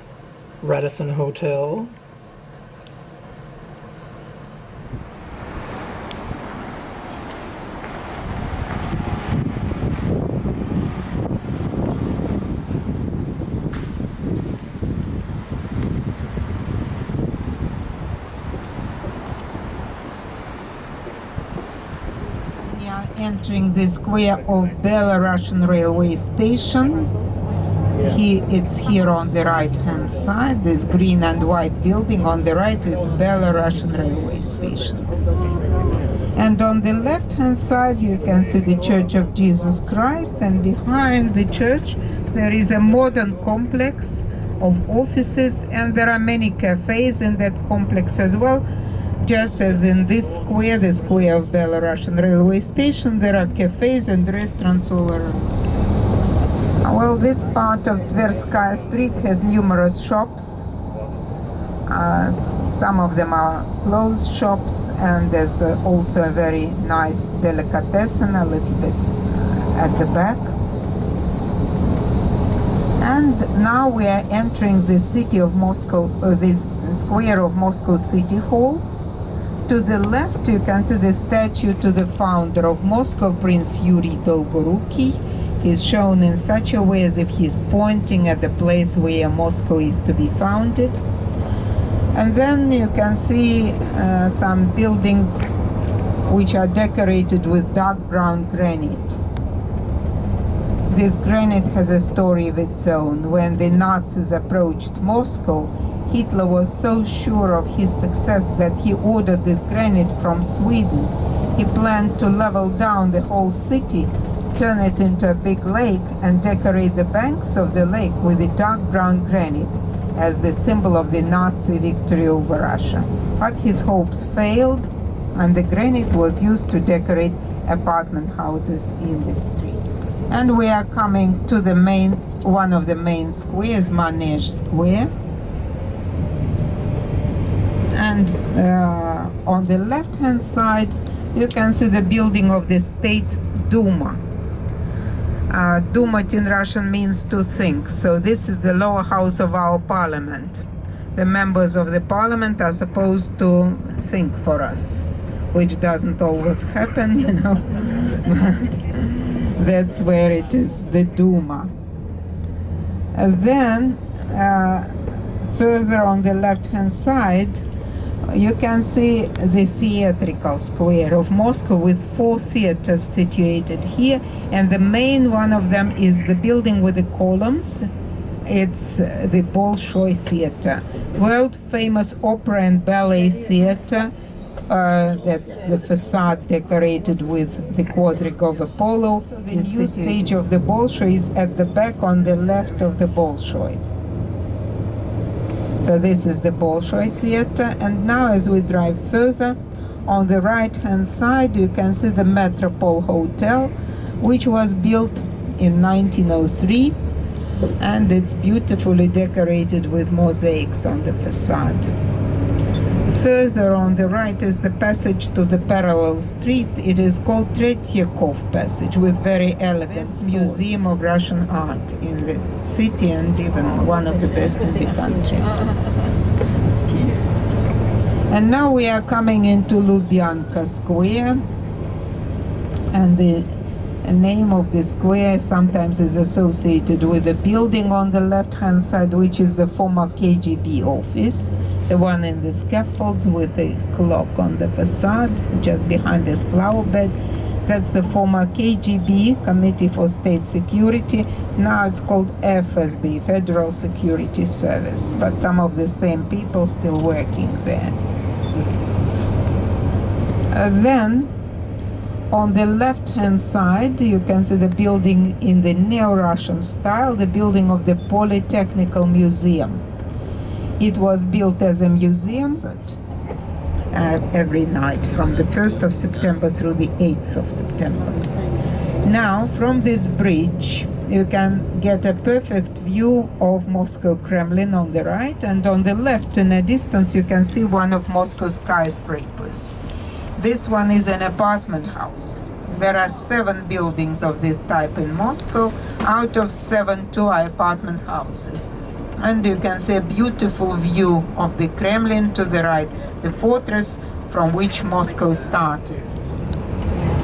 [SPEAKER 13] Radisson Hotel.
[SPEAKER 2] We are entering the square of Belarusian railway station. It's here on the right hand side. This green and white building on the right is Belarusian railway station. And on the left hand side you can see the Church of Jesus Christ, and behind the church there is a modern complex of offices, and there are many cafes in that complex as well. Just as in this square, the square of Belarusian railway station, there are cafes and restaurants all around. Well, this part of Tverskaya Street has numerous shops. Some of them are clothes shops, and there's also a very nice delicatessen a little bit at the back. And now we are entering the city of Moscow, this square of Moscow City Hall. To the left you can see the statue to the founder of Moscow, Prince Yuri Dolgorukiy. He's shown in such a way as if he's pointing at the place where Moscow is to be founded. And then you can see some buildings which are decorated with dark brown granite. This granite has a story of its own. When the Nazis approached Moscow, Hitler was so sure of his success that he ordered this granite from Sweden. He planned to level down the whole city, turn it into a big lake, and decorate the banks of the lake with the dark brown granite as the symbol of the Nazi victory over Russia. But his hopes failed, and the granite was used to decorate apartment houses in the street. And we are coming to the one of the main squares, Manege Square. And on the left hand side you can see the building of the State Duma. Dumat in Russian means to think, so this is the lower house of our parliament. The members of the parliament are supposed to think for us, which doesn't always happen, you know. That's where it is, the Duma. And then further on the left hand side you can see the theatrical square of Moscow with 4 theaters situated here, and the main one of them is the building with the columns. It's the Bolshoi Theater, world famous opera and ballet theater. That's the facade decorated with the quadriga of Apollo. The new stage of the Bolshoi is at the back on the left of the Bolshoi. So this is the Bolshoi Theater, and now as we drive further, on the right hand side you can see the Metropole Hotel, which was built in 1903, and it's beautifully decorated with mosaics on the facade. Further on the right is the passage to the parallel street. It is called Tretyakov Passage, with very elegant museum of Russian art in the city, and even one of the best in the country. And now we are coming into Lubyanka Square, and the name of the square sometimes is associated with the building on the left hand side, which is the former KGB office, the one in the scaffolds with the clock on the facade just behind this flower bed. That's the former KGB, Committee for State Security. Now it's called FSB, Federal Security Service, but some of the same people still working there. Then on the left hand side you can see the building in the neo-Russian style, the building of the Polytechnical Museum. It was built as a museum every night from the 1st of September through the 8th of September. Now from this bridge you can get a perfect view of Moscow Kremlin on the right, and on the left in a distance you can see one of Moscow's skyscrapers. This one is an apartment house. There are 7 buildings of this type in Moscow. Out of 7, 2 are apartment houses. And you can see a beautiful view of the Kremlin to the right, the fortress from which Moscow started.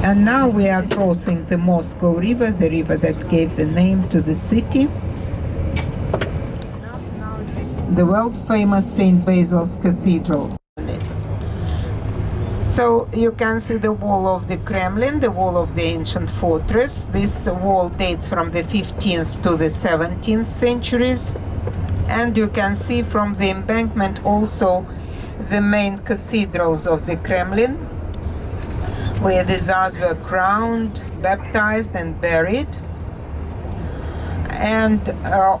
[SPEAKER 2] And now we are crossing the Moscow River, the river that gave the name to the city. The world-famous St. Basil's Cathedral. So you can see the wall of the Kremlin, the wall of the ancient fortress. This wall dates from the 15th to the 17th centuries. And you can see from the embankment also the main cathedrals of the Kremlin, where the Tsars were crowned, baptized and buried. And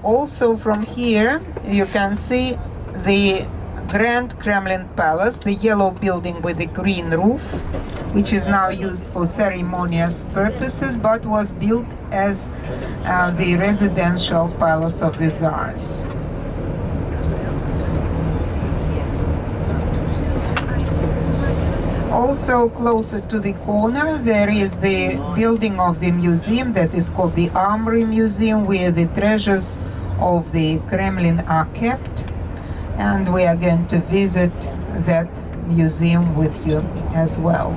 [SPEAKER 2] also from here you can see the Grand Kremlin Palace, the yellow building with the green roof, which is now used for ceremonious purposes, but was built as the residential palace of the Tsars. Also closer to the corner there is the building of the museum that is called the Armory Museum, where the treasures of the Kremlin are kept, and we are going to visit that museum with you as well.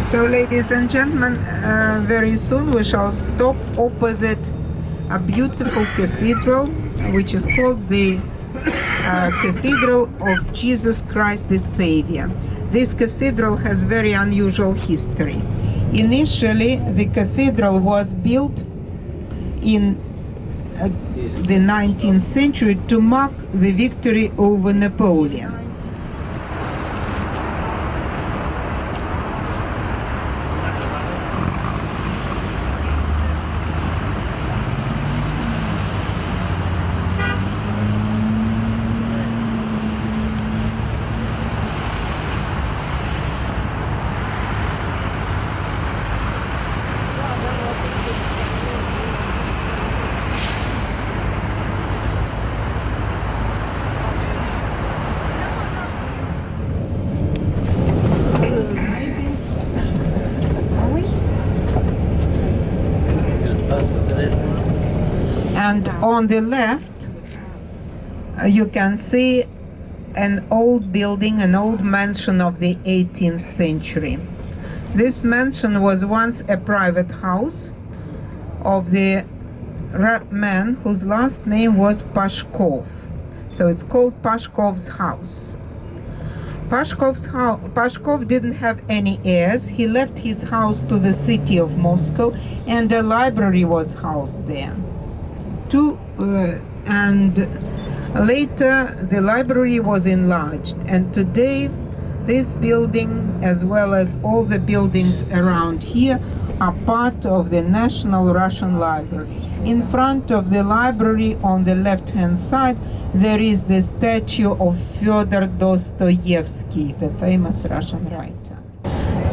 [SPEAKER 2] So ladies and gentlemen, very soon we shall stop opposite a beautiful cathedral which is called the Cathedral of Jesus Christ the Savior. This cathedral has very unusual history. Initially the cathedral was built in the 19th century to mark the victory over Napoleon. And on the left you can see an old building, an old mansion of the 18th century. This mansion was once a private house of the man whose last name was Pashkov. So it's called Pashkov's house. Pashkov didn't have any heirs. He left his house to the city of Moscow, and a library was housed there. And later the library was enlarged, and today this building, as well as all the buildings around here, are part of the National Russian Library. In front of the library, on the left-hand side, there is the statue of Fyodor Dostoevsky, the famous Russian writer.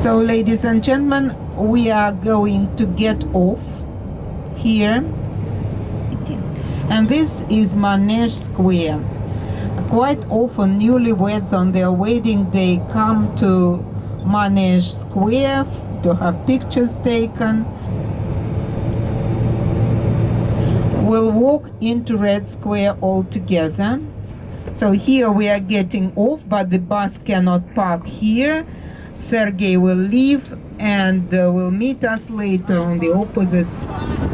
[SPEAKER 2] So, ladies and gentlemen, we are going to get off here. And this is Manege Square. Quite often, newlyweds on their wedding day come to Manege Square to have pictures taken. We'll walk into Red Square all together. So here we are getting off, but the bus cannot park here. Sergei will leave and will meet us later on the opposite side.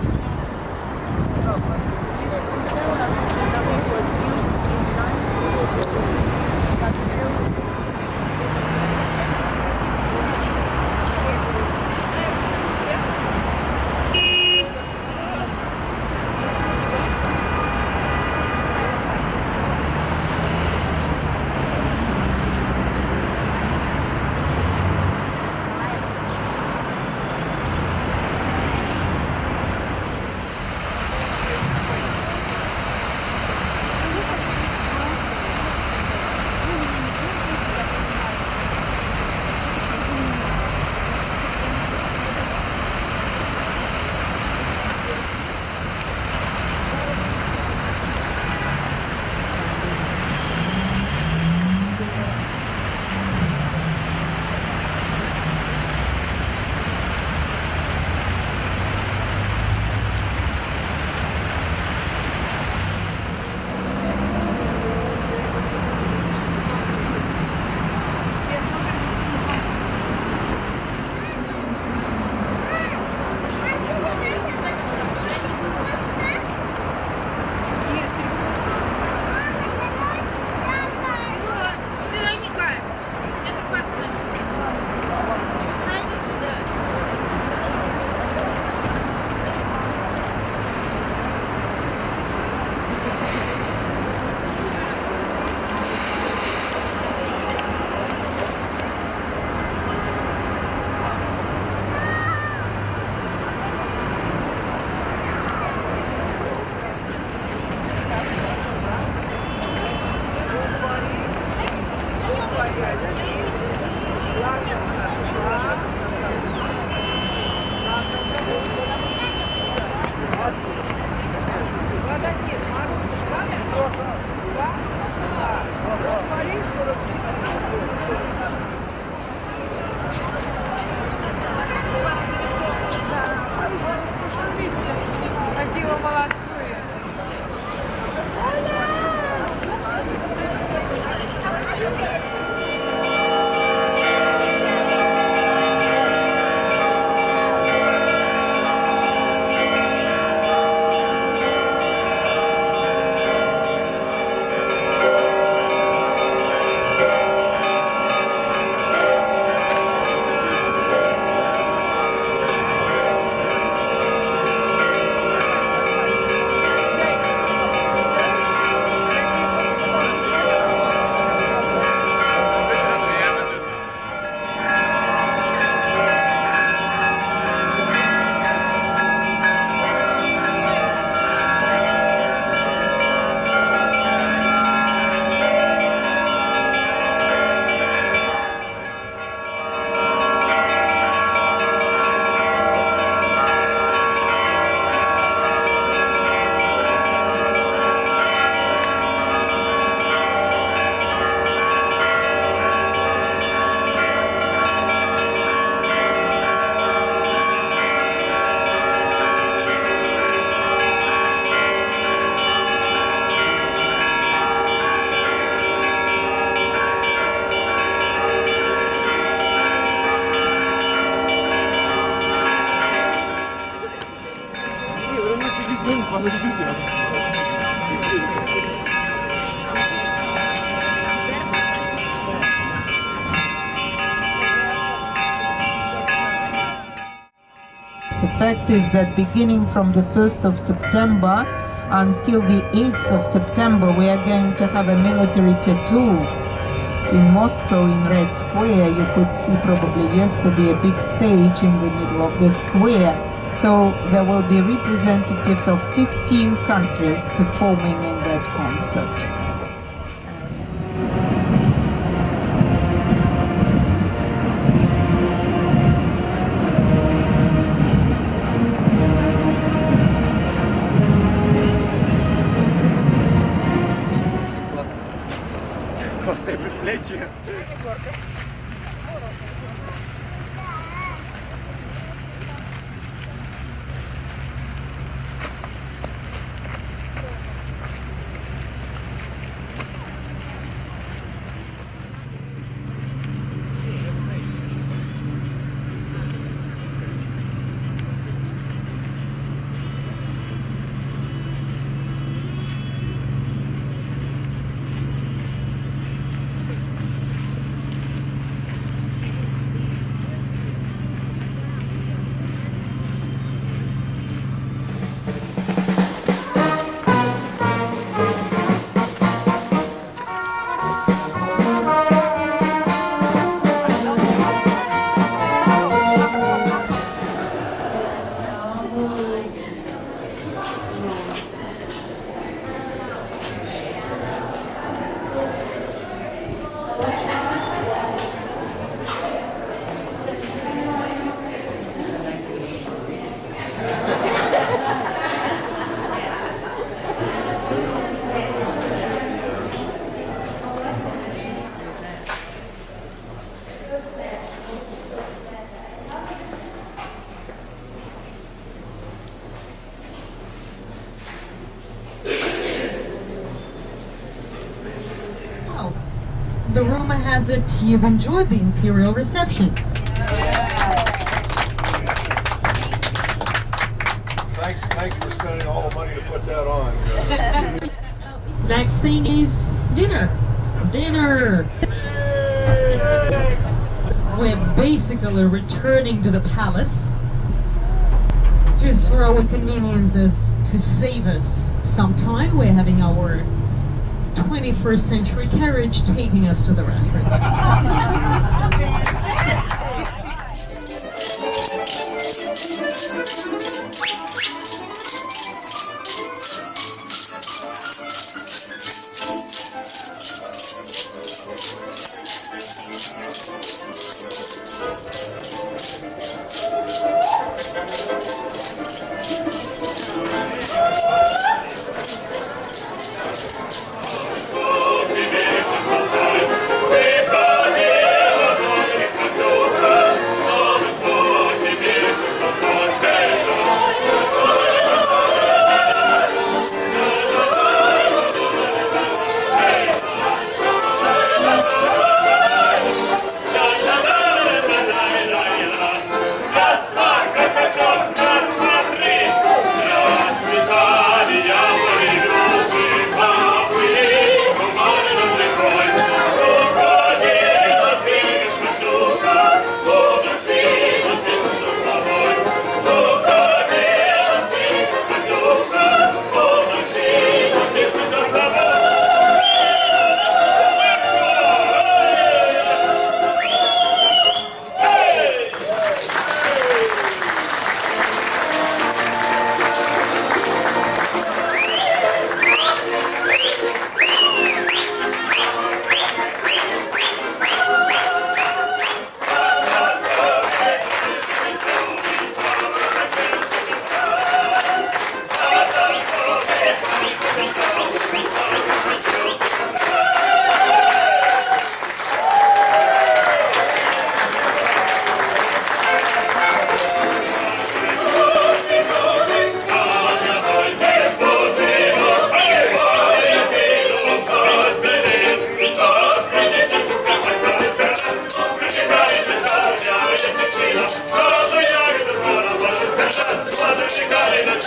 [SPEAKER 2] The fact is that beginning from the 1st of September until the 8th of September, we are going to have a military tattoo in Moscow in Red Square. You could see probably yesterday a big stage in the middle of the square. So there will be representatives of 15 countries performing in that concert.
[SPEAKER 14] Классное предплечье.
[SPEAKER 10] The rumor has it you've enjoyed the imperial reception.
[SPEAKER 3] Thanks for spending all the money to put that on.
[SPEAKER 10] Next thing is dinner. Dinner! We're basically returning to the palace just for our conveniences to save us some time. We're having our 21st century carriage taking us to the restaurant.
[SPEAKER 15] Guarda,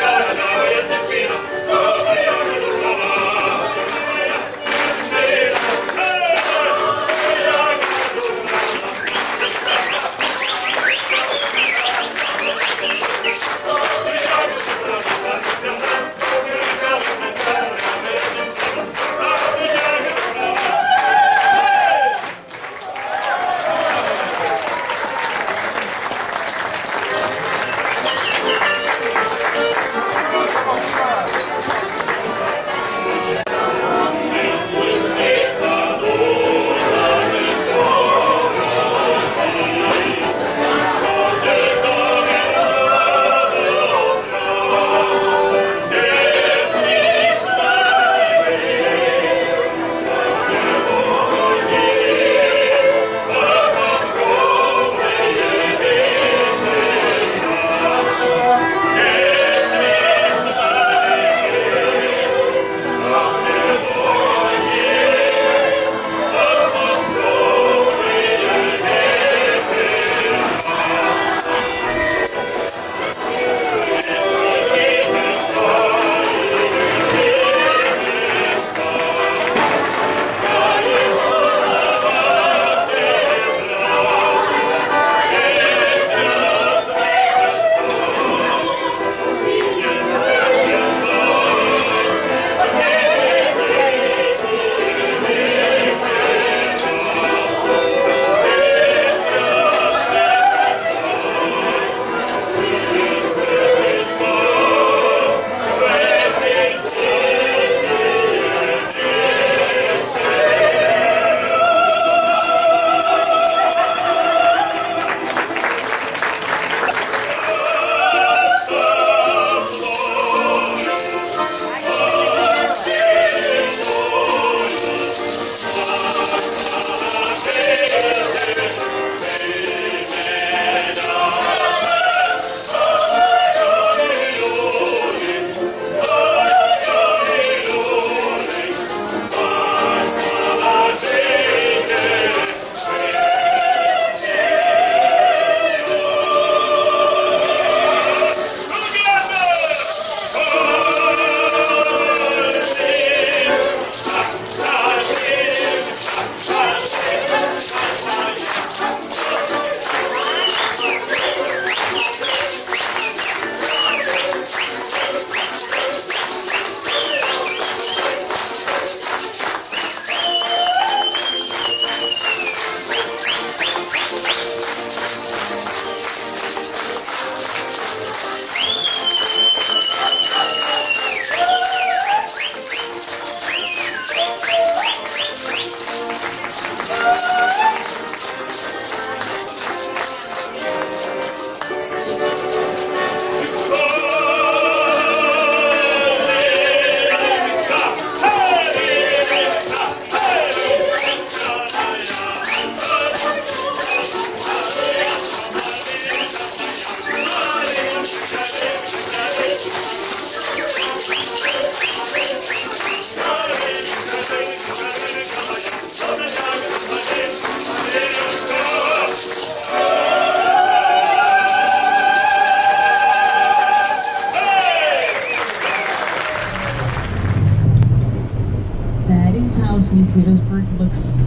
[SPEAKER 10] St. Petersburg looks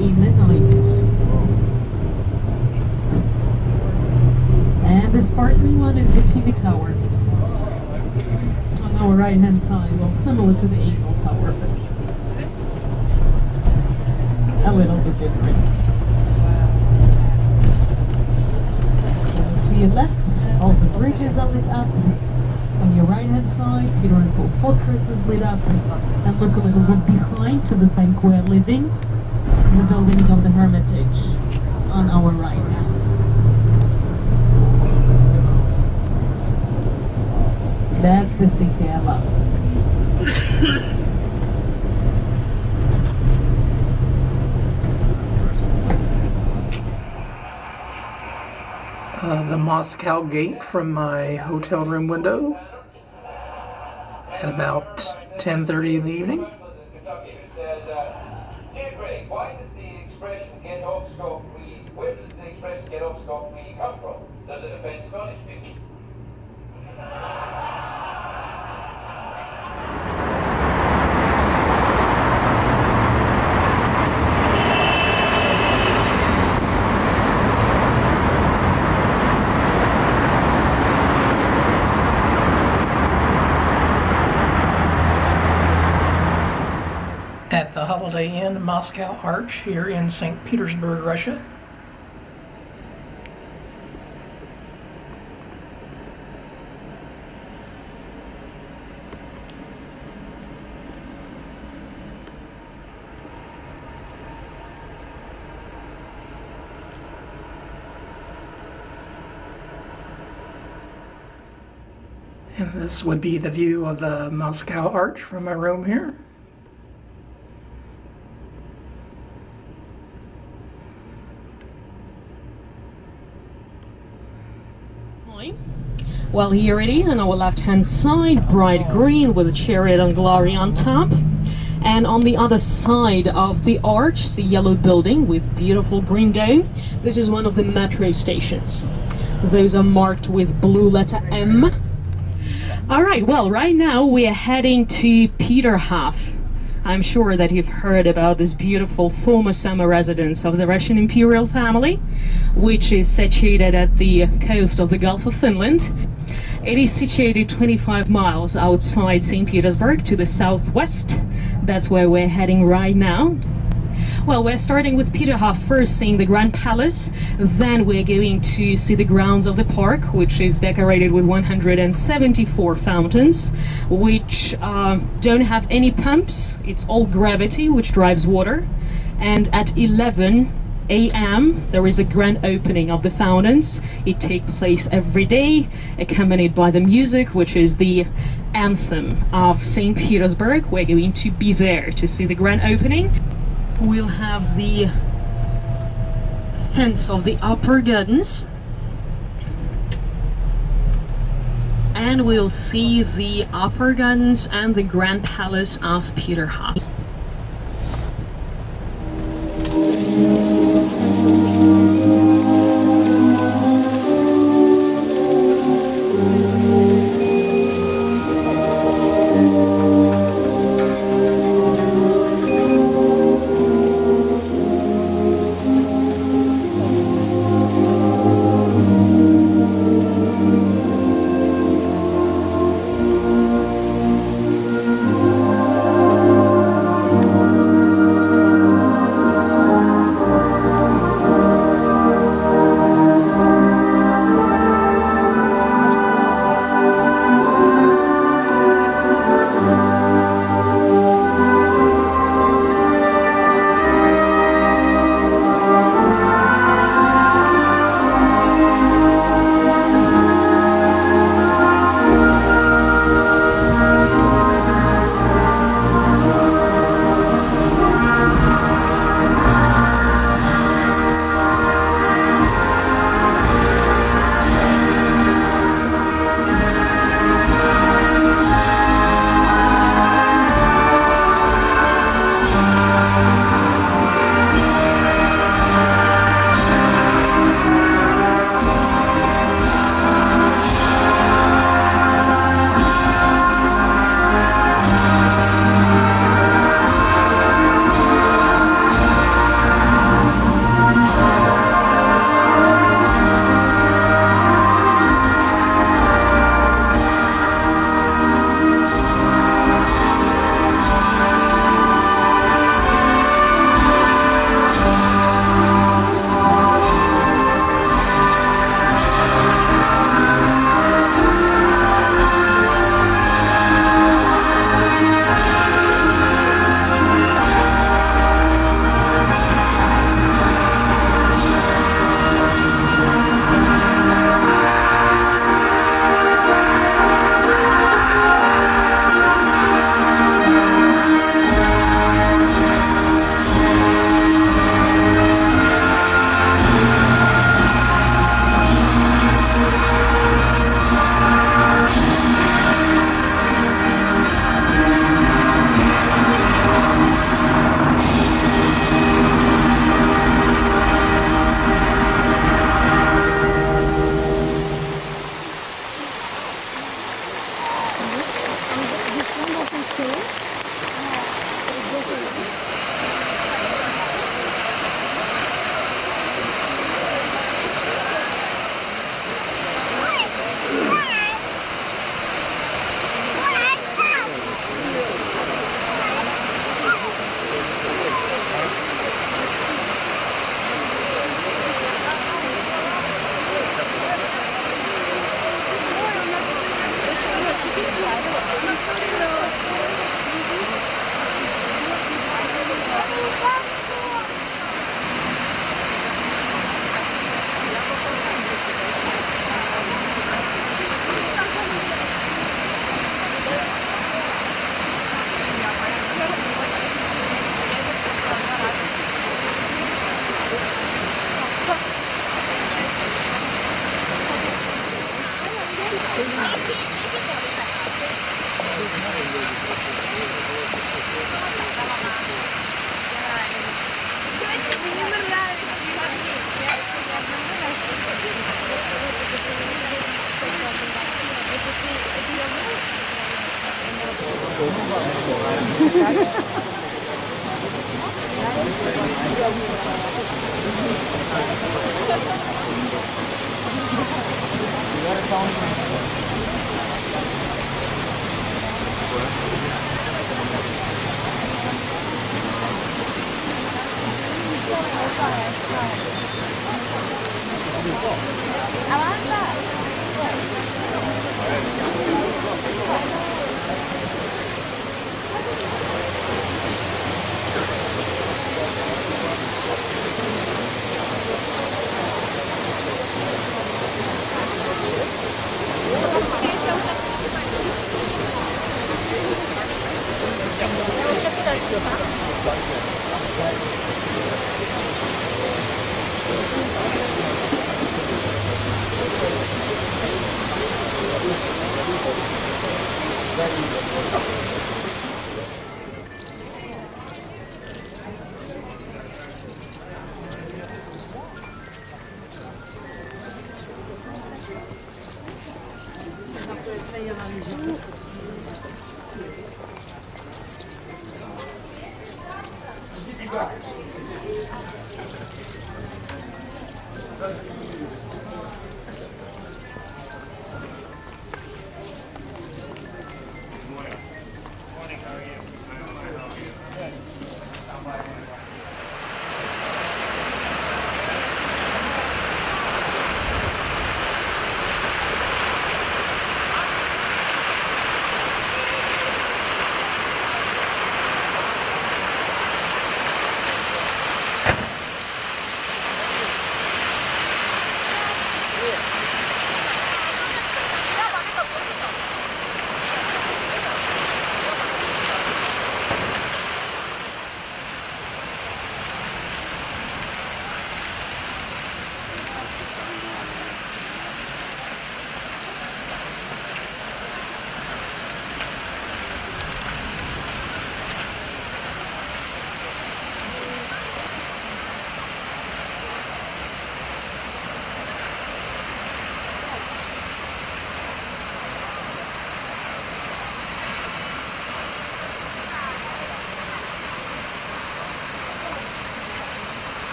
[SPEAKER 10] in the nighttime. And the sparkling one is the TV tower. On our right hand side, well, similar to the Eiffel Tower, but a little bit different. So to your left, all the bridges are lit up. On your right hand side, Peter and Paul Fortress is lit up. And look a little bit behind to the bank we're living. The buildings of the Hermitage on our right. That's the city I love.
[SPEAKER 13] The Moscow gate from my hotel room window at about 10:30 in the evening.
[SPEAKER 15] Dear Greg, why does the expression get off scot-free? Where does the expression get off scot-free come from? Does it offend Scottish people?
[SPEAKER 13] At the Holiday Inn Moscow Arch here in St. Petersburg, Russia. And this would be the view of the Moscow Arch from my room here.
[SPEAKER 10] Well, here it is on our left-hand side, bright green with a chariot and glory on top. And on the other side of the arch, the yellow building with beautiful green dome. This is one of the metro stations. Those are marked with blue letter M. All right, well, right now we are heading to Peterhof. I'm sure that you've heard about this beautiful former summer residence of the Russian imperial family, which is situated at the coast of the Gulf of Finland. It is situated 25 miles outside St. Petersburg to the southwest. That's where we're heading right now. Well, we're starting with Peterhof first, seeing the Grand Palace. Then we're going to see the grounds of the park, which is decorated with 174 fountains, which don't have any pumps. It's all gravity, which drives water. And at 11 a.m. there is a grand opening of the fountains. It takes place every day, accompanied by the music, which is the anthem of St. Petersburg. We're going to be there to see the grand opening. We'll have the fence of the upper gardens, and we'll see the upper gardens and the Grand Palace of Peterhof.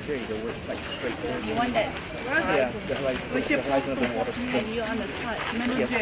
[SPEAKER 16] There you go, where it's like straight there.
[SPEAKER 17] You want that
[SPEAKER 16] Yeah, the horizon of the water straight.
[SPEAKER 17] and you on the side.
[SPEAKER 16] Yes,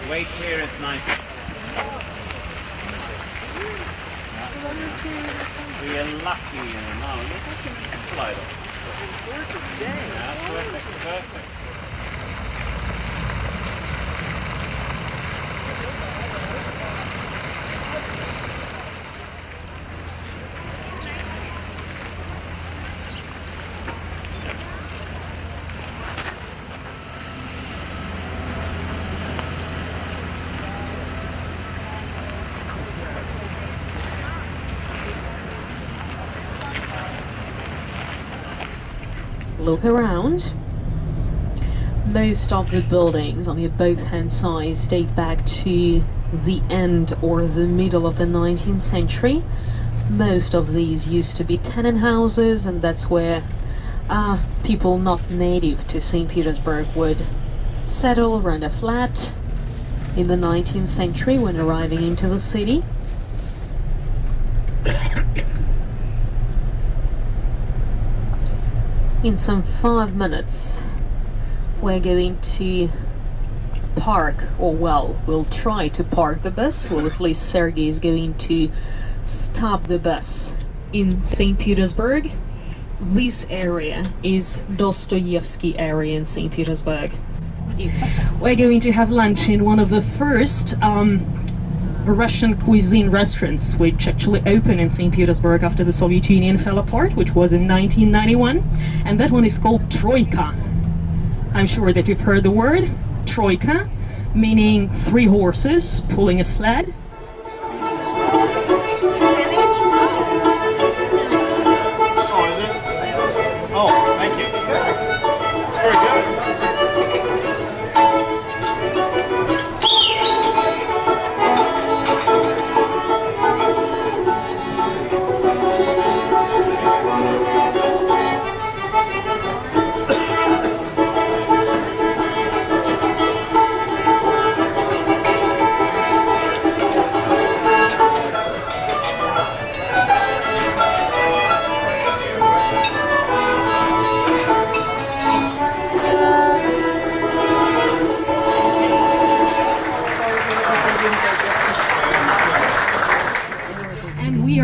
[SPEAKER 12] Wait here is nice. We are lucky now. Look at the slider.
[SPEAKER 14] Gorgeous day.
[SPEAKER 12] Yeah, perfect, perfect.
[SPEAKER 10] Look around. Most of the buildings on your both hand sides date back to the end or the middle of the 19th century. Most of these used to be tenant houses, and that's where people not native to St. Petersburg would settle, rent a flat in the 19th century when arriving into the city. In some 5 minutes we're going to park, or well, we'll try to park the bus, or at least Sergei is going to stop the bus in St. Petersburg. This area is Dostoevsky area in St. Petersburg. We're going to have lunch in one of the first Russian cuisine restaurants, which actually opened in St. Petersburg after the Soviet Union fell apart, which was in 1991, and that one is called Troika. I'm sure that you've heard the word Troika, meaning 3 horses pulling a sled.
[SPEAKER 12] Oh, thank you. It's very good.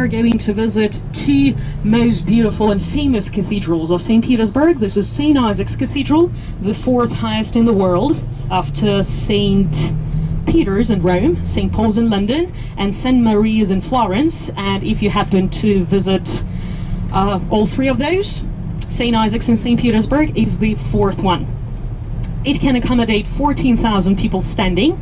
[SPEAKER 10] Going to visit 2 most beautiful and famous cathedrals of St. Petersburg. This is St. Isaac's Cathedral, the 4th highest in the world after St. Peter's in Rome, St. Paul's in London, and St. Mary's in Florence. And if you happen to visit all 3 of those, St. Isaac's in St. Petersburg is the 4th one. It can accommodate 14,000 people standing.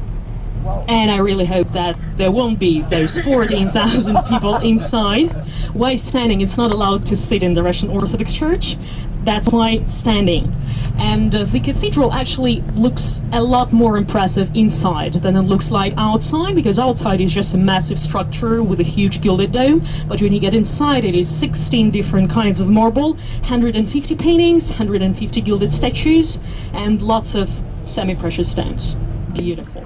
[SPEAKER 10] And I really hope that there won't be those 14,000 people inside. Why standing? It's not allowed to sit in the Russian Orthodox Church. That's why standing. And the cathedral actually looks a lot more impressive inside than it looks like outside, because outside is just a massive structure with a huge gilded dome. But when you get inside, it is 16 different kinds of marble, 150 paintings, 150 gilded statues, and lots of semi-precious stones. Beautiful.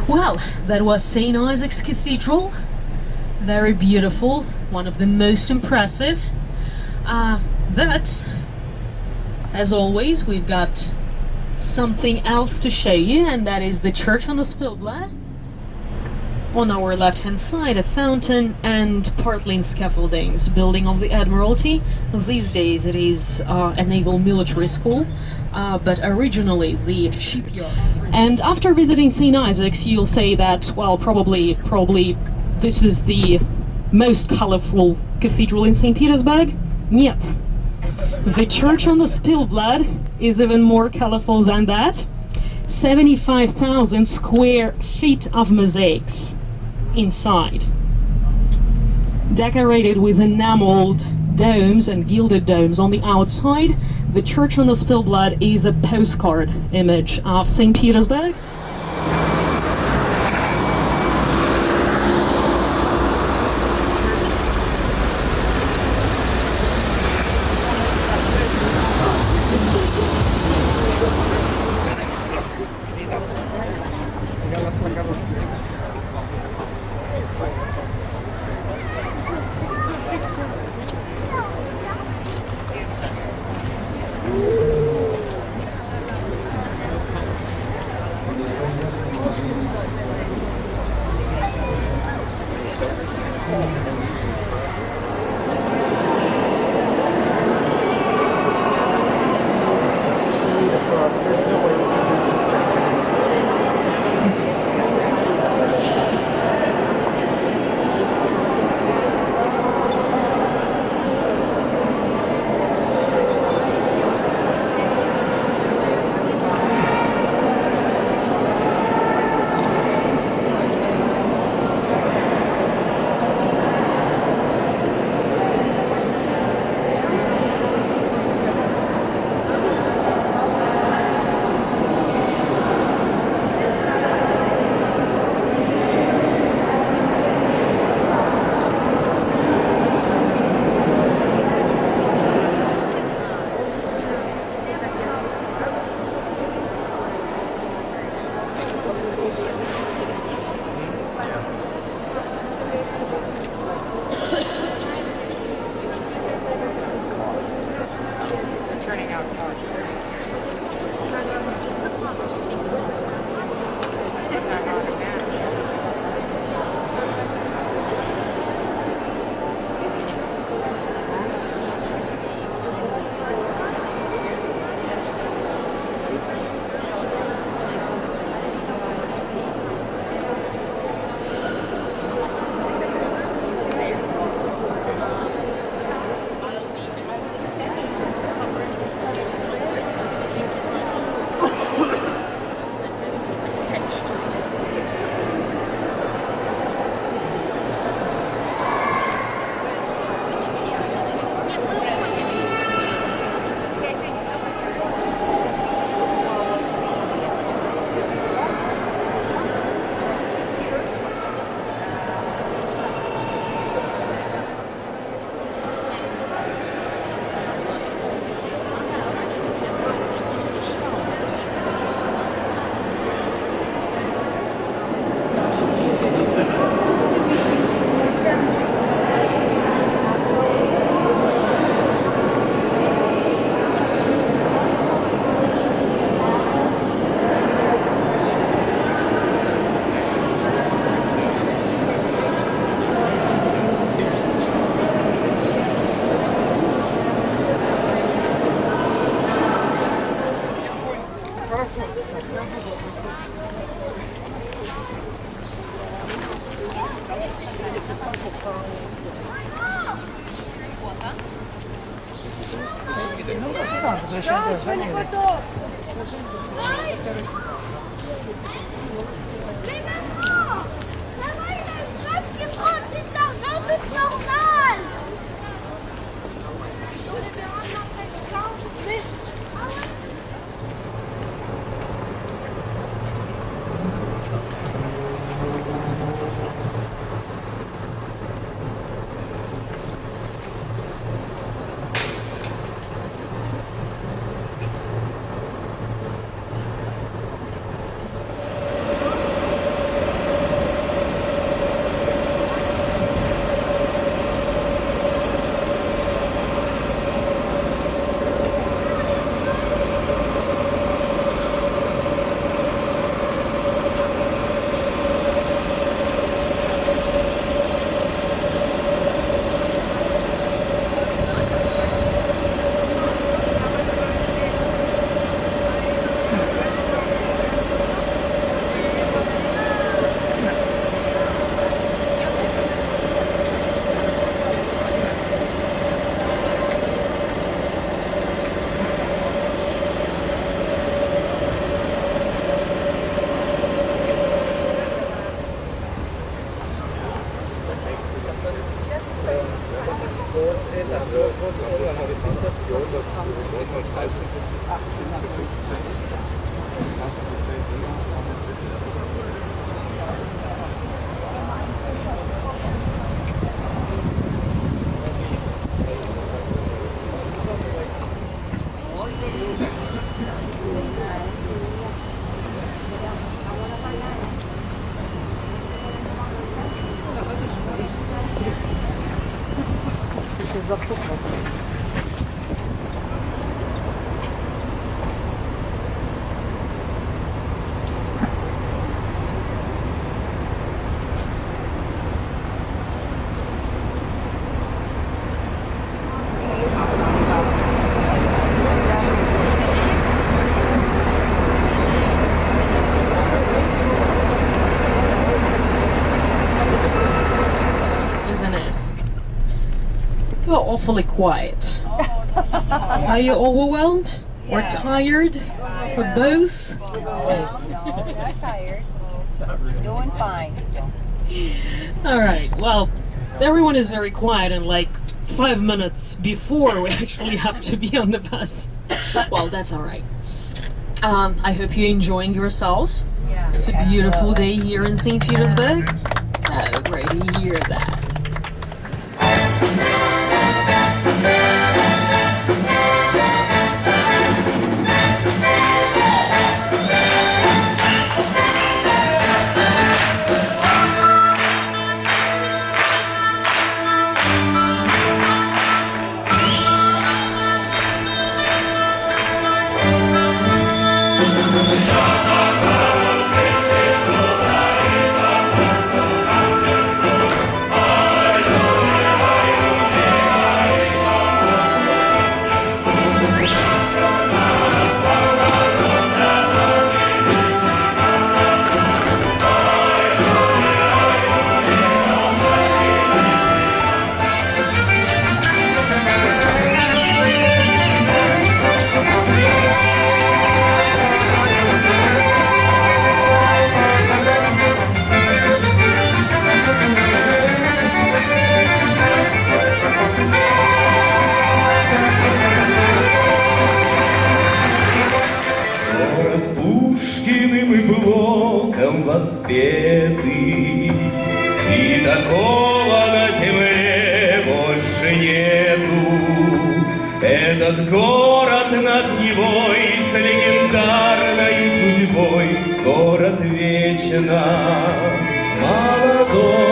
[SPEAKER 10] Well, that was St. Isaac's Cathedral. Very beautiful, one of the most impressive. But, as always, we've got something else to show you, and that is the Church on the Spilblad. On our left-hand side, a fountain and partly in scaffoldings, building of the Admiralty. These days it is a naval military school, but originally the shipyard. And after visiting St. Isaac's, you'll say that, well, probably this is the most colorful cathedral in St. Petersburg. Нет. The Church on the Spilblad is even more colorful than that. 75,000 square feet of mosaics inside, decorated with enameled domes and gilded domes on the outside. The Church on the Spilblad is a postcard image of St. Petersburg. Isn't it? You're awfully quiet. Are you overwhelmed? Or tired? Or both?
[SPEAKER 5] Not tired. Doing fine.
[SPEAKER 10] Alright, well, everyone is very quiet and like 5 minutes before we actually have to be on the bus. Well, that's alright. I hope you're enjoying yourselves.
[SPEAKER 5] Yeah.
[SPEAKER 10] It's a beautiful day here in St. Petersburg. Oh, great to hear that.
[SPEAKER 17] Пушкиным и Блоком воспетый, и такого на земле больше нету. Этот город над Невой с легендарной судьбой, город вечно молодой.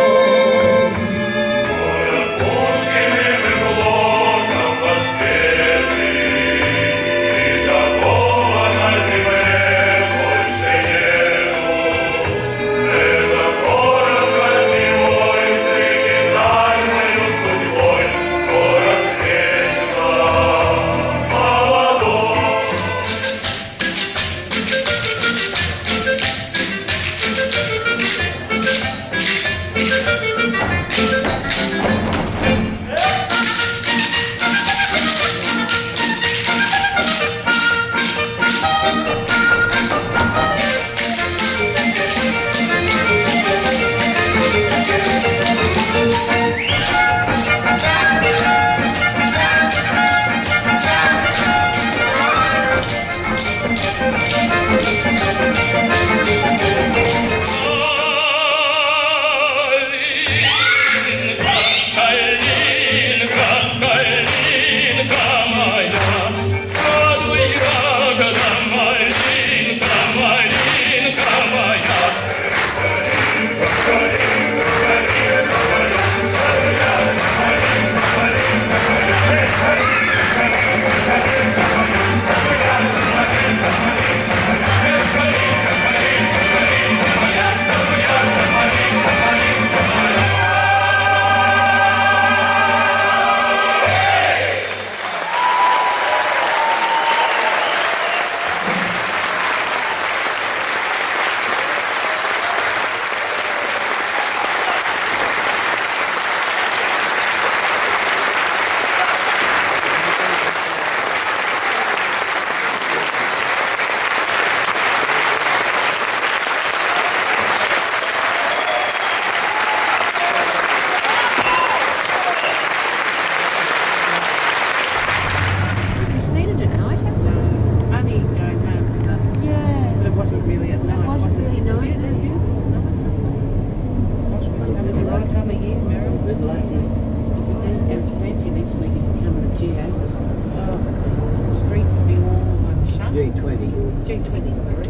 [SPEAKER 14] G20, sorry.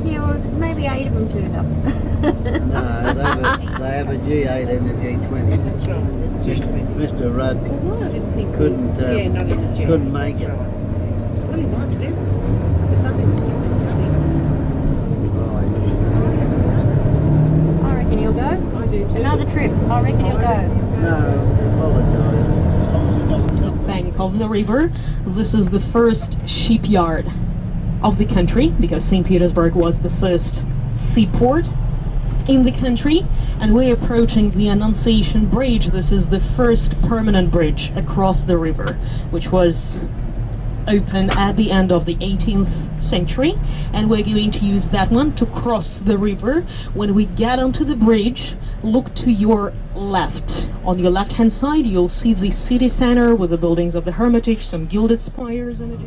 [SPEAKER 5] Yeah, well, maybe 8 of them turned up.
[SPEAKER 18] No, they have a G8 and a G20.
[SPEAKER 14] That's right.
[SPEAKER 18] Mr. Rudd
[SPEAKER 14] Well, I didn't think.
[SPEAKER 18] couldn't
[SPEAKER 14] Yeah, not in the G.
[SPEAKER 18] couldn't make
[SPEAKER 14] That's
[SPEAKER 18] it.
[SPEAKER 14] right. Well, he might still. There's something stupid.
[SPEAKER 5] I reckon he'll go.
[SPEAKER 14] I do too.
[SPEAKER 5] Another trip. I reckon he'll go.
[SPEAKER 18] No, apologise.
[SPEAKER 10] The bank of the river. This is the first shipyard of the country, because St. Petersburg was the first seaport in the country, and we're approaching the Annunciation Bridge. This is the first permanent bridge across the river, which was opened at the end of the 18th century, and we're going to use that one to cross the river. When we get onto the bridge, look to your left. On your left hand side you'll see the city center with the buildings of the Hermitage, some gilded spires in it.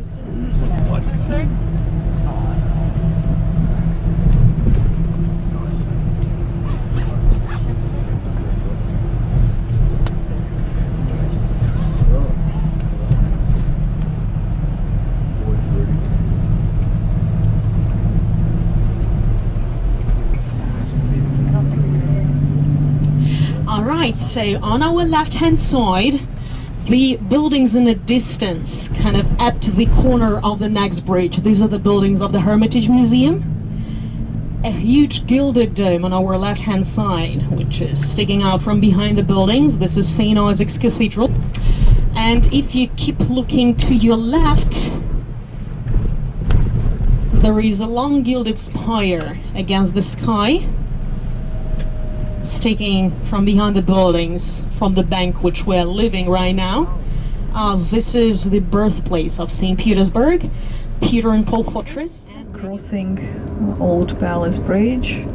[SPEAKER 10] Alright, so on our left hand side, the buildings in the distance, kind of at the corner of the next bridge, these are the buildings of the Hermitage Museum. A huge gilded dome on our left hand side, which is sticking out from behind the buildings. This is St. Isaac's Cathedral. And if you keep looking to your left, there is a long gilded spire against the sky, sticking from behind the buildings from the bank which we're living right now. This is the birthplace of St. Petersburg, Peter and Paul Fortress.
[SPEAKER 19] Crossing Old Palace Bridge,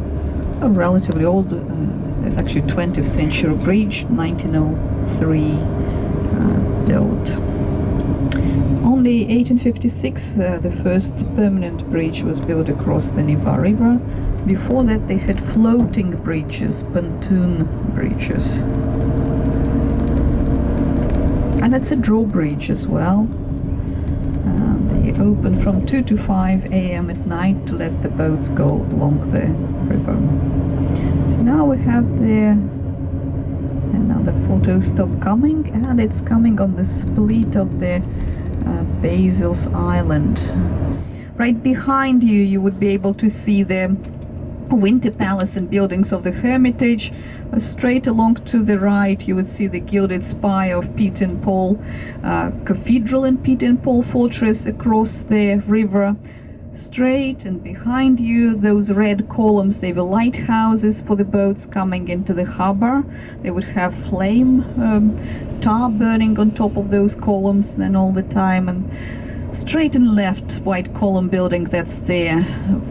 [SPEAKER 19] a relatively old, it's actually 20th century bridge, 1903 built. Only 1856 the first permanent bridge was built across the Neva River. Before that they had floating bridges, pontoon bridges. And it's a drawbridge as well. They open from 2 to 5 a.m. at night to let the boats go along the river. So now we have another photo stop coming, and it's coming on the split of the Basil's Island. Right behind you, you would be able to see the Winter Palace and buildings of the Hermitage. Straight along to the right you would see the gilded spire of Peter and Paul Cathedral and Peter and Paul Fortress across the river. Straight and behind you, those red columns, they were lighthouses for the boats coming into the harbor. They would have flame tar burning on top of those columns then all the time. And straight and left, white column building, that's the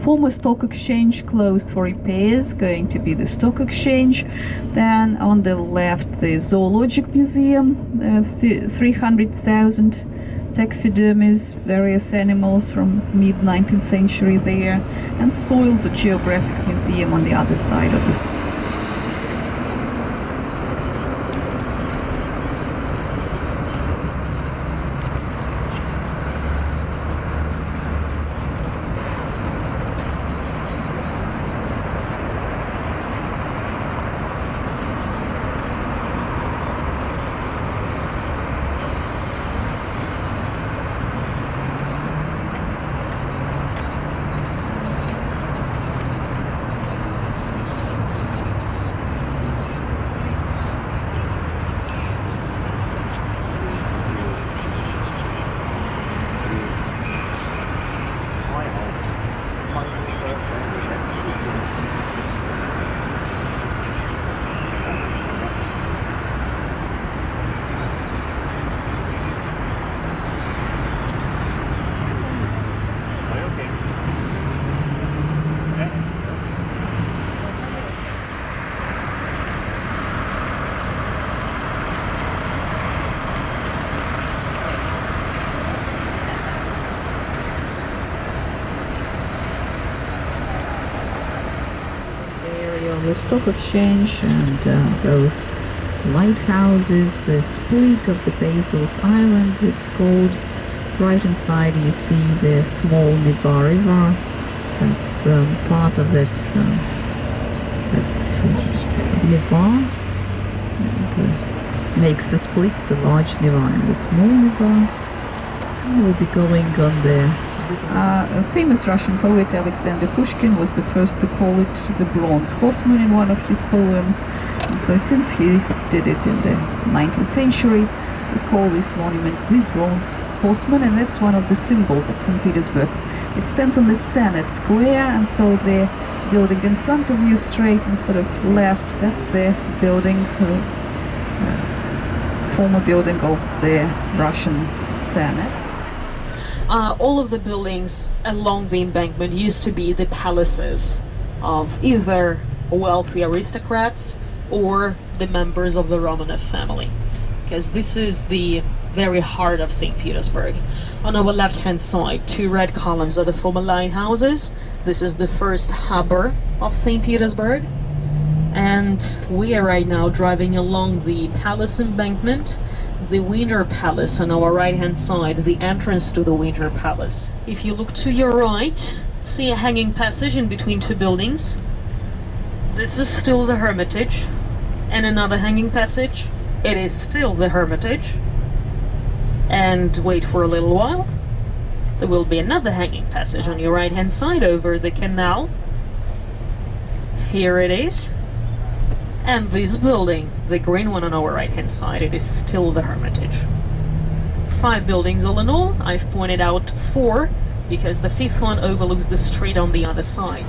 [SPEAKER 19] former stock exchange, closed for repairs, going to be the stock exchange. Then on the left, the zoologic museum, 300,000 taxidermies, various animals from mid-19th century there, and Soils Geographic Museum on the other side of the the stock exchange and those lighthouses, the spleak of the Basil's Island it's called, right inside you see the small Neva River. That's part of that. That's Neva. Makes a split, the large Neva and the small Neva. We'll be going on there. A famous Russian poet Alexander Pushkin was the first to call it the Bronze Horseman in one of his poems. And so since he did it in the 19th century, we call this monument the Bronze Horseman, and that's one of the symbols of St. Petersburg. It stands on the Senate Square, and so the building in front of you, straight and sort of left, that's the building, former building of the Russian Senate.
[SPEAKER 10] All of the buildings along the embankment used to be the palaces of either wealthy aristocrats or the members of the Romanov family, because this is the very heart of St. Petersburg. On our left-hand side, two red columns are the former lighthouses. This is the first harbor of St. Petersburg, and we are right now driving along the palace embankment. The Winter Palace on our right-hand side, the entrance to the Winter Palace. If you look to your right, see a hanging passage in between two buildings. This is still the Hermitage, and another hanging passage. It is still the Hermitage. And wait for a little while. There will be another hanging passage on your right-hand side over the canal. Here it is. And this building, the green one on our right-hand side, it is still the Hermitage. 5 buildings all in all. I've pointed out 4 because the 5th one overlooks the street on the other side.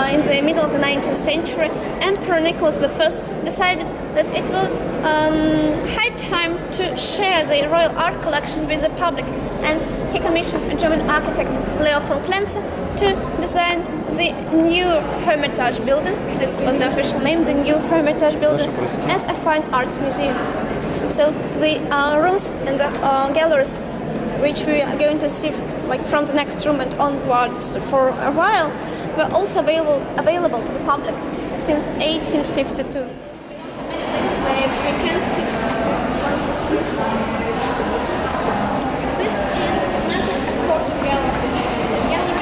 [SPEAKER 20] in the middle of the 19th century, Emperor Nicholas I decided that it was high time to share the royal art collection with the public, and he commissioned a German architect, Leo von Klenze, to design the new Hermitage building. This was the official name, the new Hermitage building, as a fine arts museum. So the rooms and the galleries, which we are going to see like from the next room and onwards for a while, were also available to the public since 1852. This is not just a portrait gallery, it's a gallery.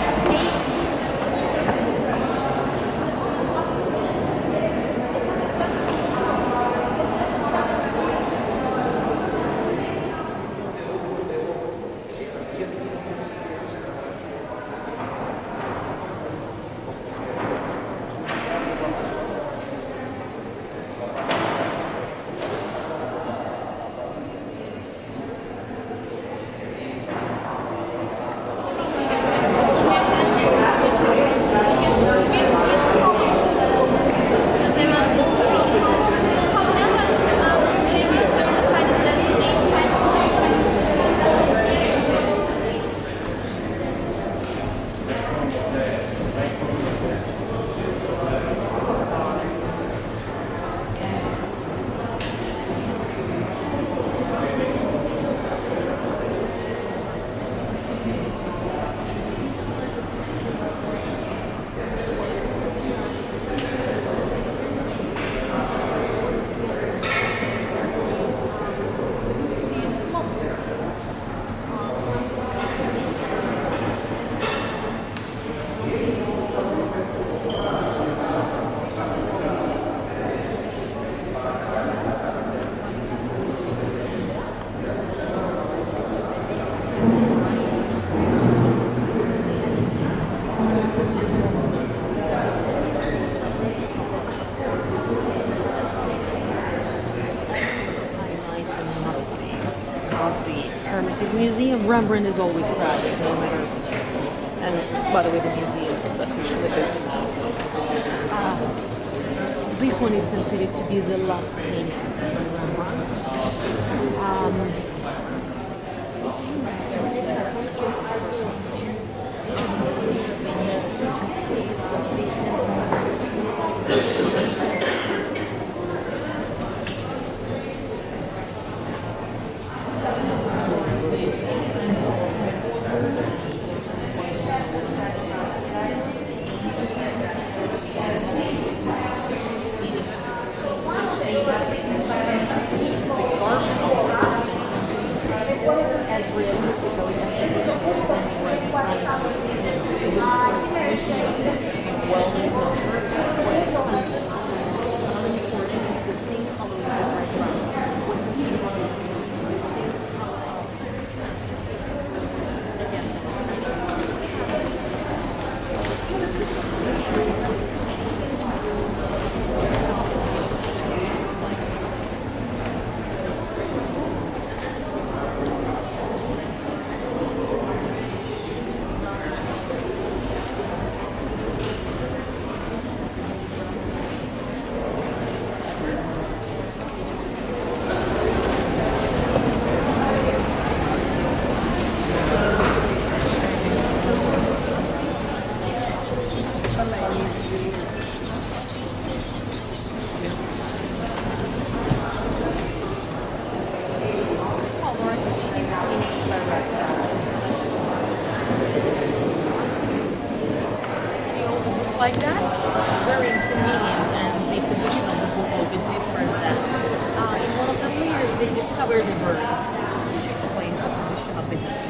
[SPEAKER 1] Museum, Rembrandt is always crowded, no matter what it is. And by the way, the museum is officially open now. So, this one is considered to be the last painting by Rembrandt. Like that, it's very inconvenient, and the position of the book will be different than in one of the layers they discovered the bird, which explains the position of the head.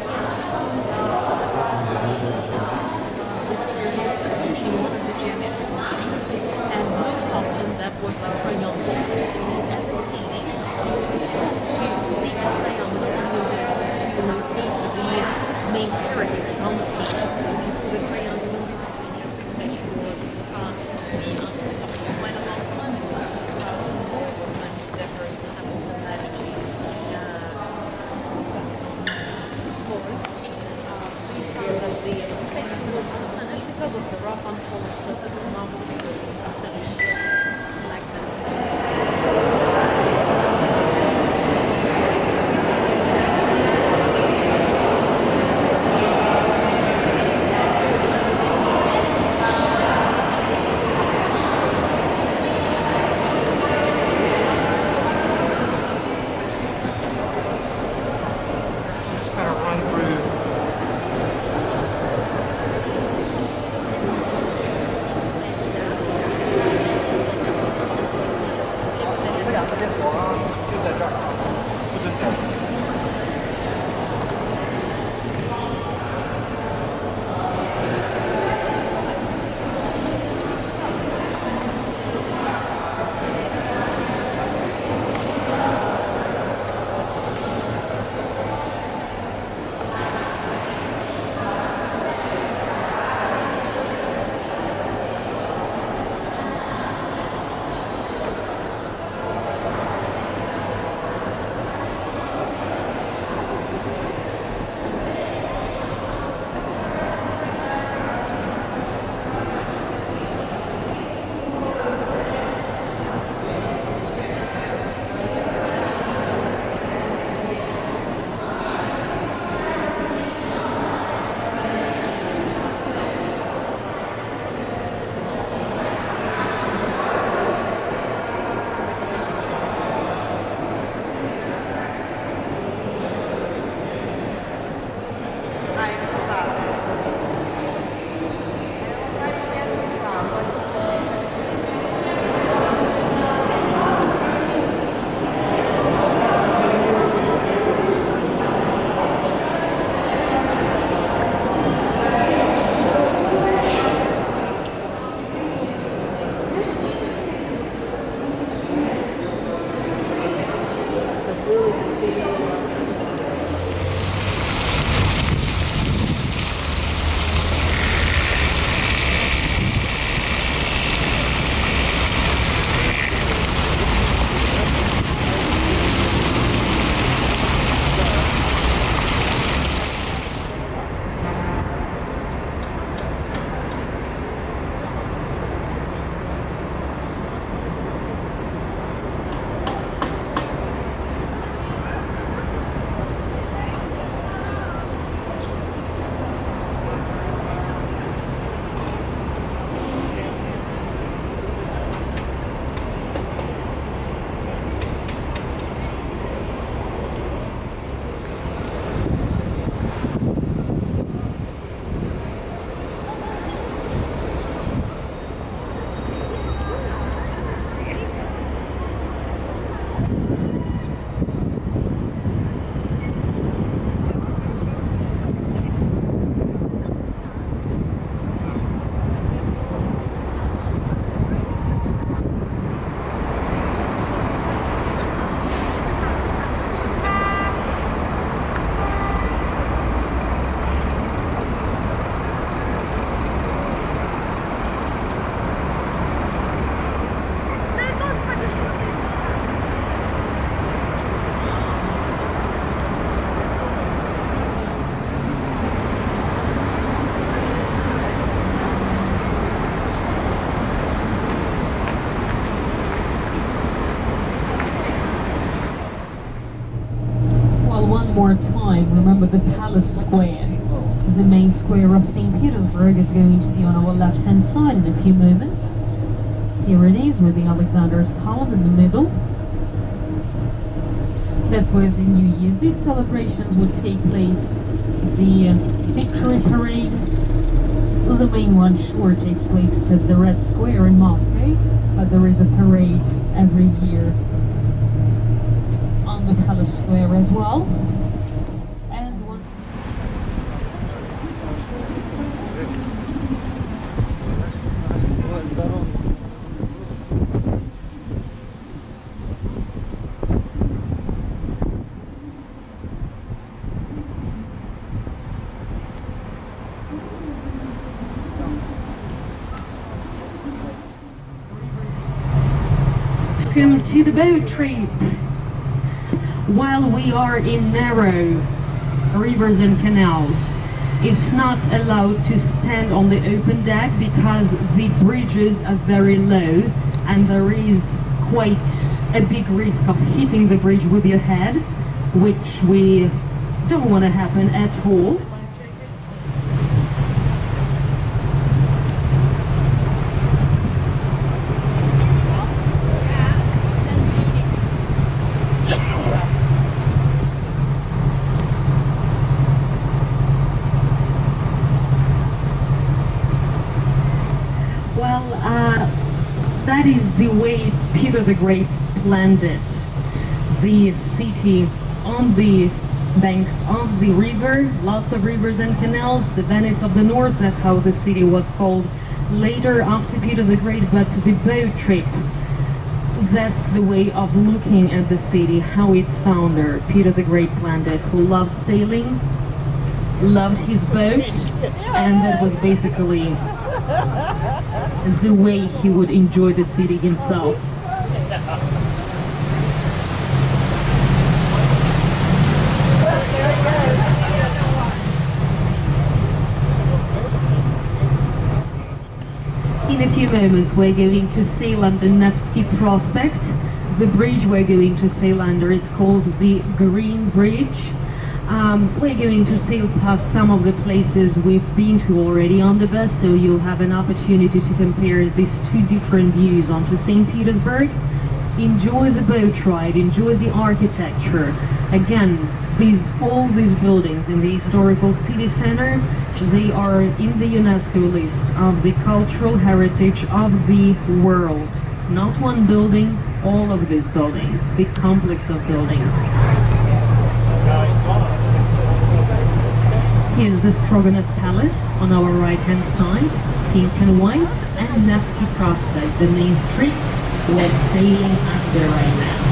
[SPEAKER 1] The geometrical shapes, and most often that was a triangle. To see a triangle, you will be able to paint the main characters on the page. So if you put a triangle in this page, as this section was to be quite a long time. It was meant to decorate some of the magic of the rough unpolished surface of marble because the finish lacks it.
[SPEAKER 3] Just kind of run through.
[SPEAKER 10] more time, remember the Palace Square, the main square of St. Petersburg, is going to be on our left-hand side in a few moments. Here it is with the Alexander's column in the middle. That's where the New Year's Eve celebrations would take place. The Victory Parade, the main one sure takes place at the Red Square in Moscow, but there is a parade every year on the Palace Square as well. And once welcome to the boat trip. While we are in narrow rivers and canals, is not allowed to stand on the open deck because the bridges are very low and there is quite a big risk of hitting the bridge with your head, which we don't want to happen at all. That is the way Peter the Great planned it. The city on the banks of the river, lots of rivers and canals, the Venice of the North, that's how the city was called later after Peter the Great, but the boat trip, that's the way of looking at the city, how its founder, Peter the Great, planned it, who loved sailing, loved his boat, and that was basically the way he would enjoy the city himself. In a few moments we're going to sail under Nevsky Prospect. The bridge we're going to sail under is called the Green Bridge. We're going to sail past some of the places we've been to already on the bus, so you'll have an opportunity to compare these two different views onto St. Petersburg. Enjoy the boat ride, enjoy the architecture. Again, all these buildings in the historical city center, they are in the UNESCO list of the cultural heritage of the world. Not one building, all of these buildings, the complex of buildings. Here's the Stroganov Palace on our right-hand side, pink and white, and Nevsky Prospect, the main street we're sailing under right now.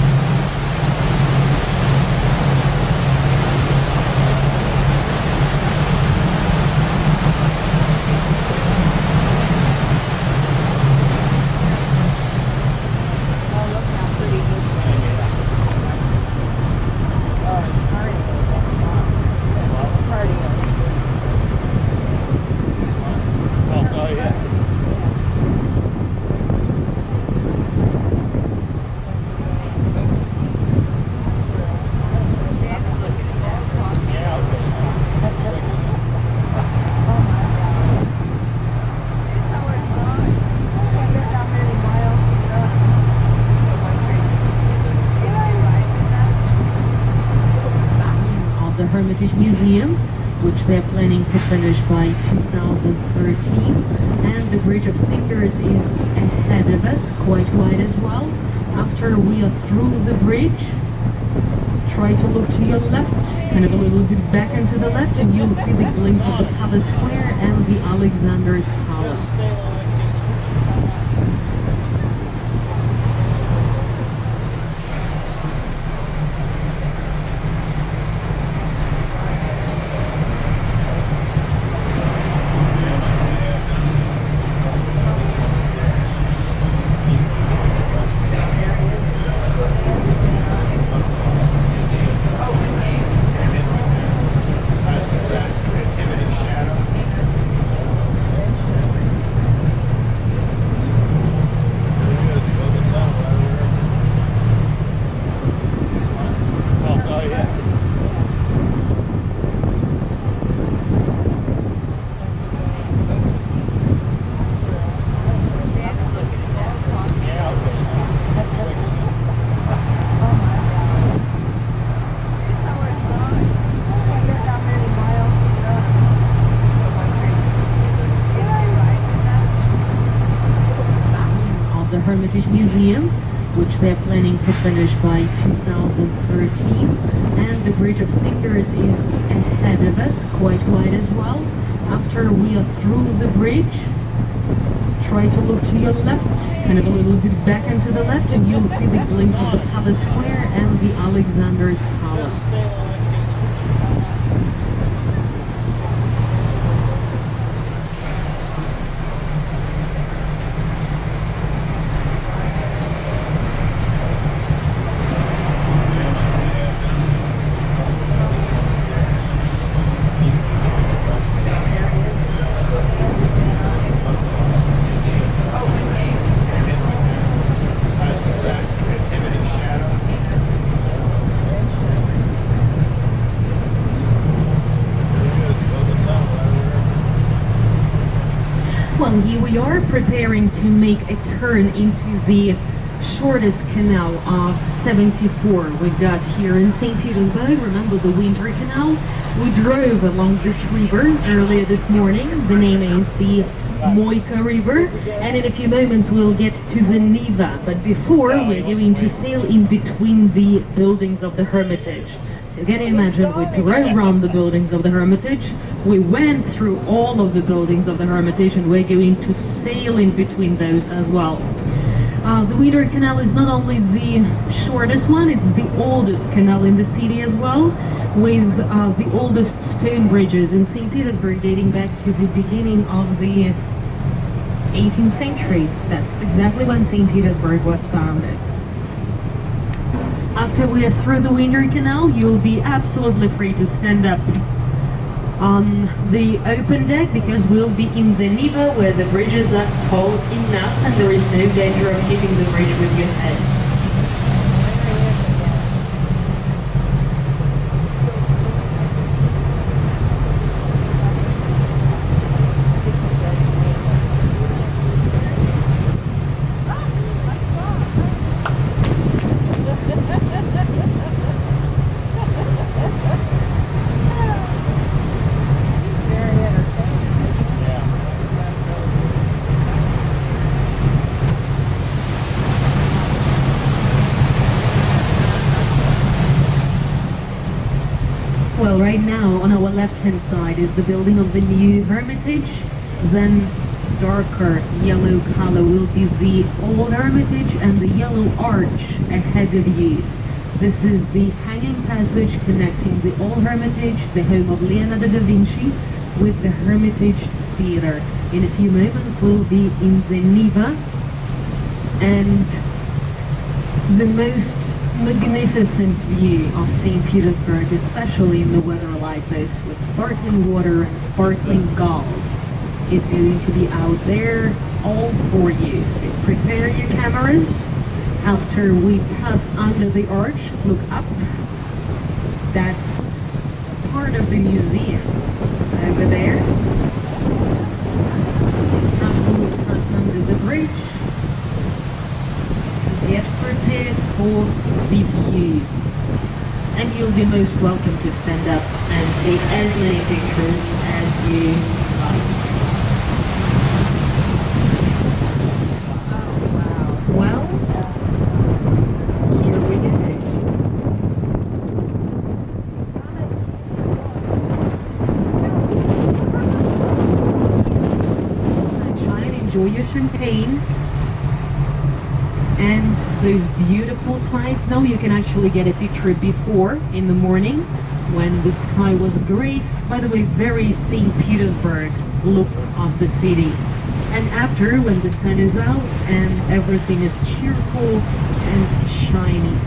[SPEAKER 10] Hermitage Museum, which they're planning to finish by 2013, and the Bridge of Sinkers is ahead of us, quite wide as well. After we are through the bridge, try to look to your left, kind of a little bit back and to the left, and you'll see the glimpse of the Palace Square and the Alexander's Palace. Hermitage Museum, which they're planning to finish by 2013, and the Bridge of Sinkers is ahead of us, quite wide as well. After we are through the bridge, try to look to your left, kind of a little bit back and to the left, and you'll see the glimpse of the Palace Square and the Alexander's Palace. Well, here we are preparing to make a turn into the shortest canal of 74 we've got here in St. Petersburg. Remember the Winter Canal? We drove along this river earlier this morning. The name is the Moika River, and in a few moments we'll get to the Neva. But before, we're going to sail in between the buildings of the Hermitage. So you can imagine we drove around the buildings of the Hermitage, we went through all of the buildings of the Hermitage, and we're going to sail in between those as well. The Winter Canal is not only the shortest one, it's the oldest canal in the city as well, with the oldest stone bridges in St. Petersburg dating back to the beginning of the 18th century. That's exactly when St. Petersburg was founded. After we are through the Winter Canal, you'll be absolutely free to stand up on the open deck, because we'll be in the Neva, where the bridges are tall enough and there is no danger of hitting the bridge with your head. Well, right now on our left-hand side is the building of the new Hermitage. Then darker yellow color will be the old Hermitage, and the yellow arch ahead of you. This is the hanging passage connecting the old Hermitage, the home of Leonardo da Vinci, with the Hermitage Theatre. In a few moments we'll be in the Neva, and the most magnificent view of St. Petersburg, especially in the weather like this, with sparkling water and sparkling gold, is going to be out there all for you. So prepare your cameras. After we pass under the arch, look up. That's part of the museum over there. After we pass under the bridge, get prepared for the view. And you'll be most welcome to stand up and take as many pictures as you like. Well, here we go. Sunshine, enjoy your champagne. And those beautiful sights. Now you can actually get a picture before in the morning when the sky was gray. By the way, very St. Petersburg look of the city. And after, when the sun is out and everything is cheerful and shiny.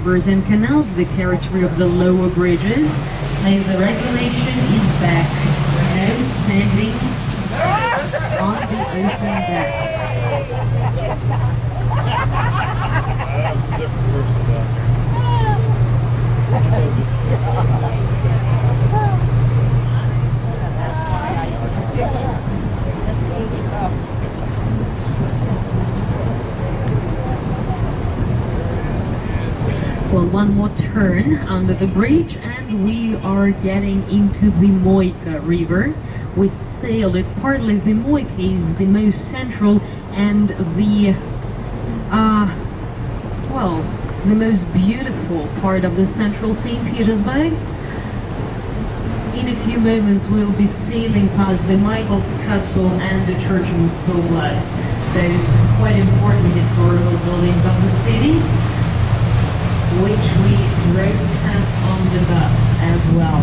[SPEAKER 10] rivers and canals, the territory of the lower bridges. So the regulation is back. No standing on the open deck. Well, one more turn under the bridge and we are getting into the Moika River. We sailed it. Partly the Moika is the most central and the the most beautiful part of the central St. Petersburg. In a few moments we'll be sailing past the Michael's Castle and the Church of Mostova, those quite important historical buildings of the city, which we drove past on the bus as well.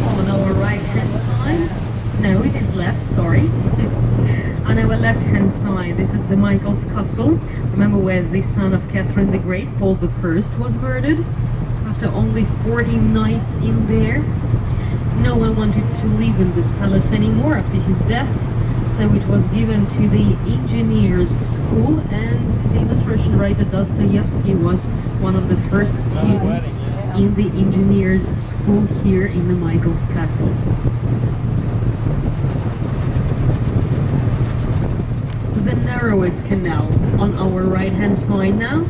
[SPEAKER 10] On our right-hand side, no, it is left, sorry. On our left-hand side, this is the Michael's Castle. Remember where the son of Catherine the Great, Paul I, was murdered? After only 40 nights in there. No one wanted to live in this palace anymore after his death, so it was given to the engineers school, and famous Russian writer Dostoevsky was one of the first students in the engineers school here in the Michael's Castle. The narrowest canal on our right hand side now.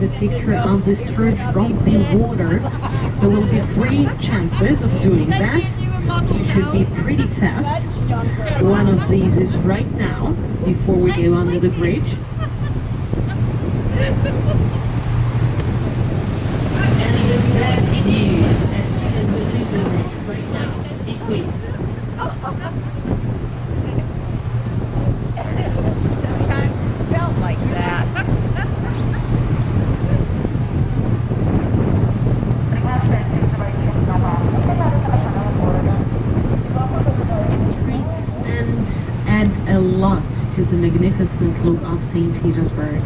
[SPEAKER 10] The picture of this church from the water. There will be 3 chances of doing that. You should be pretty fast. One of these is right now, before we go under the bridge. And the best view as soon as we leave the bridge right now. Be quick.
[SPEAKER 9] Sometimes it felt like that.
[SPEAKER 10] And add a lot to the magnificent look of St. Petersburg.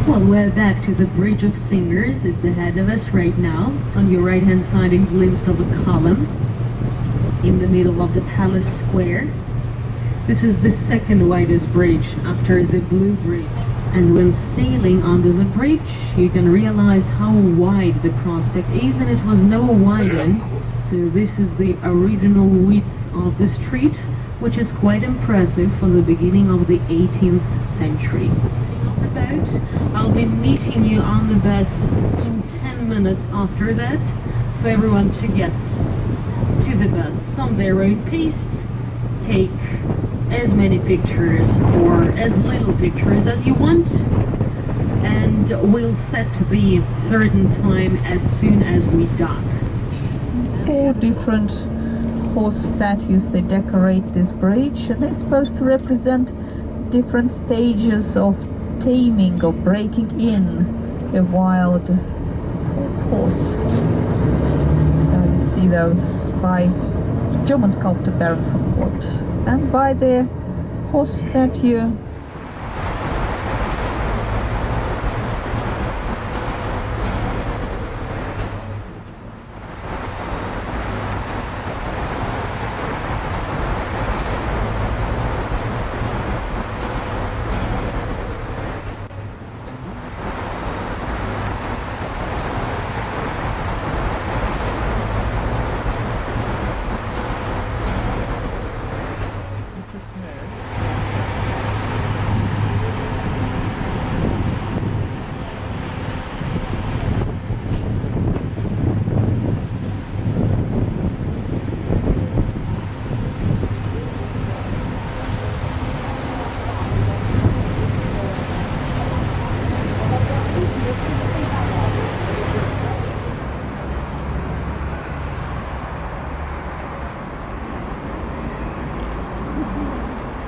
[SPEAKER 10] Well, we're back to the Bridge of Singers. It's ahead of us right now. On your right hand side, a glimpse of a column in the middle of the Palace Square. This is the second widest bridge after the Blue Bridge. And when sailing under the bridge, you can realize how wide the prospect is, and it was no widened. So this is the original width of the street, which is quite impressive for the beginning of the 18th century. I'll be meeting you on the bus in 10 minutes after that. for everyone to get to the bus on their own pace, take as many pictures or as little pictures as you want, and we'll set the certain time as soon as we dock.
[SPEAKER 19] 4 different horse statues they decorate this bridge, and they're supposed to represent different stages of taming or breaking in a wild horse. So you see those by German sculptor Baron von Gott, and by the horse statue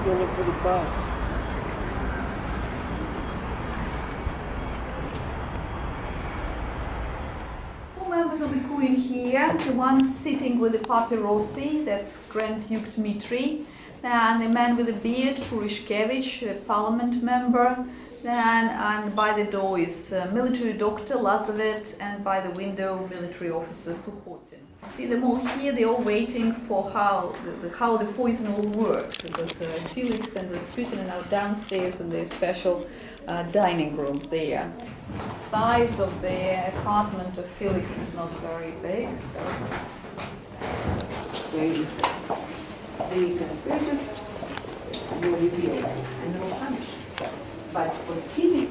[SPEAKER 18] Go look for the bus.
[SPEAKER 19] Four members of the Queen here. The one sitting with the paparazzi, that's Grand Duke Dmitri. Then the man with the beard, Purushkevich, a parliament member. Then, and by the door is military doctor Lazaret, and by the window military officer Sukhotin. See them all here, they're all waiting for how the poison will work, because Felix and Rasputin are now downstairs in their special dining room there. The size of the apartment of Felix is not very big, so
[SPEAKER 5] The conspirators will reveal and will punish. But for Felix,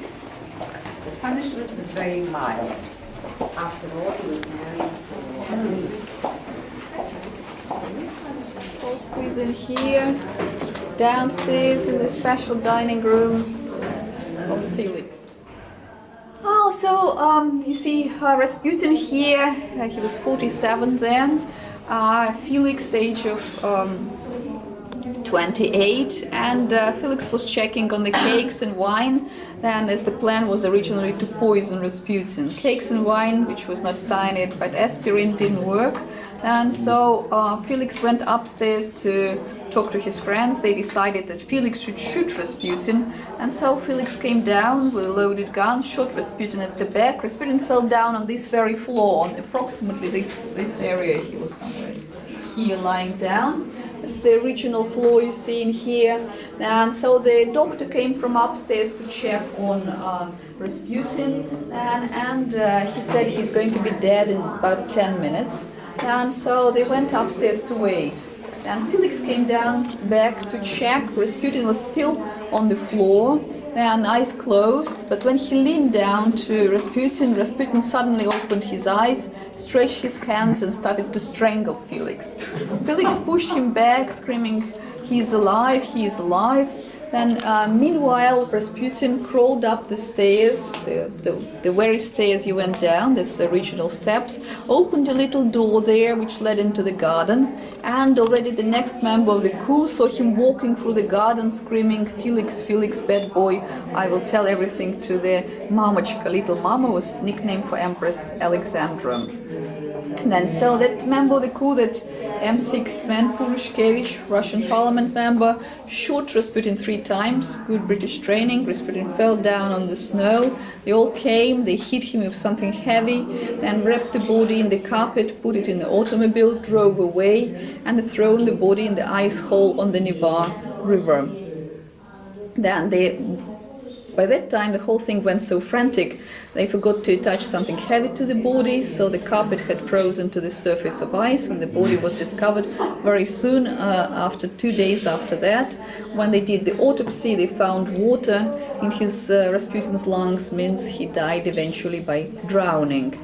[SPEAKER 5] the punishment was very mild. After all, he was married for 10 weeks.
[SPEAKER 19] so squeeze in here, downstairs in the special dining room of Felix. Oh, so you see Rasputin here, he was 47 then. Felix, age of 28, and Felix was checking on the cakes and wine, and as the plan was originally to poison Rasputin. Cakes and wine, which was not cyanide but aspirin, didn't work, and so Felix went upstairs to talk to his friends. They decided that Felix should shoot Rasputin, and so Felix came down with a loaded gun, shot Rasputin at the back. Rasputin fell down on this very floor, on approximately this area. He was somewhere here lying down. It's the original floor you see in here. And so the doctor came from upstairs to check on Rasputin, and he said he's going to be dead in about 10 minutes. And so they went upstairs to wait. And Felix came down back to check. Rasputin was still on the floor, and eyes closed. But when he leaned down to Rasputin, Rasputin suddenly opened his eyes, stretched his hands, and started to strangle Felix. Felix pushed him back, screaming, "He's alive, he is alive." And meanwhile, Rasputin crawled up the stairs, the very stairs he went down, that's the original steps, opened a little door there which led into the garden, and already the next member of the coup saw him walking through the garden screaming, "Felix, Felix, bad boy, I will tell everything to the Mamachka." Little Mama was nickname for Empress Alexandra. And so that member of the coup, that M6 man, Purushkevich, Russian parliament member, shot Rasputin 3 times, good British training. Rasputin fell down on the snow. They all came, they hit him with something heavy, then wrapped the body in the carpet, put it in the automobile, drove away, and thrown the body in the ice hole on the Neva River. Then by that time the whole thing went so frantic, they forgot to attach something heavy to the body, so the carpet had frozen to the surface of ice, and the body was discovered very soon, after 2 days after that. When they did the autopsy, they found water in his Rasputin's lungs, means he died eventually by drowning.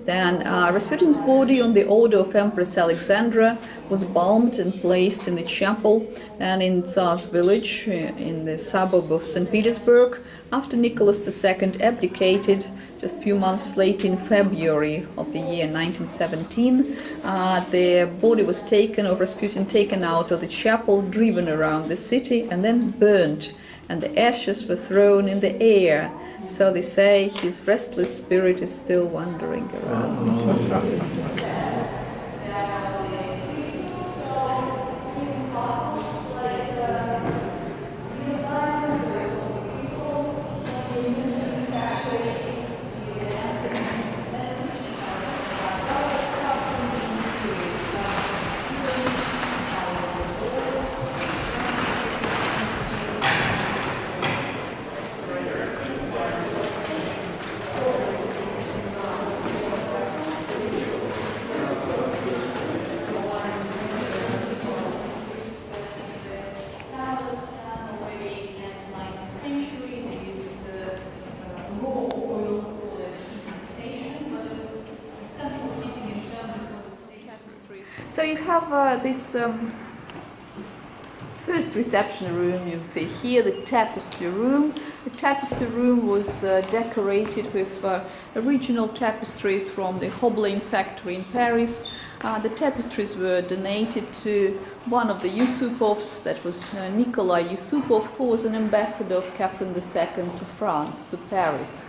[SPEAKER 19] Then Rasputin's body on the order of Empress Alexandra was balmed and placed in the chapel and in Tsar's village in the suburb of St. Petersburg after Nicholas II abdicated just a few months later in February of the year 1917. The body was taken of Rasputin taken out of the chapel, driven around the city and then burnt, and the ashes were thrown in the air. So they say his restless spirit is still wandering around. So you have this first reception room, you see here, the tapestry room. The tapestry room was decorated with original tapestries from the Hobelin factory in Paris. The tapestries were donated to one of the Yusupovs, that was Nikolai Yusupov, who was an ambassador of Catherine II to France, to Paris.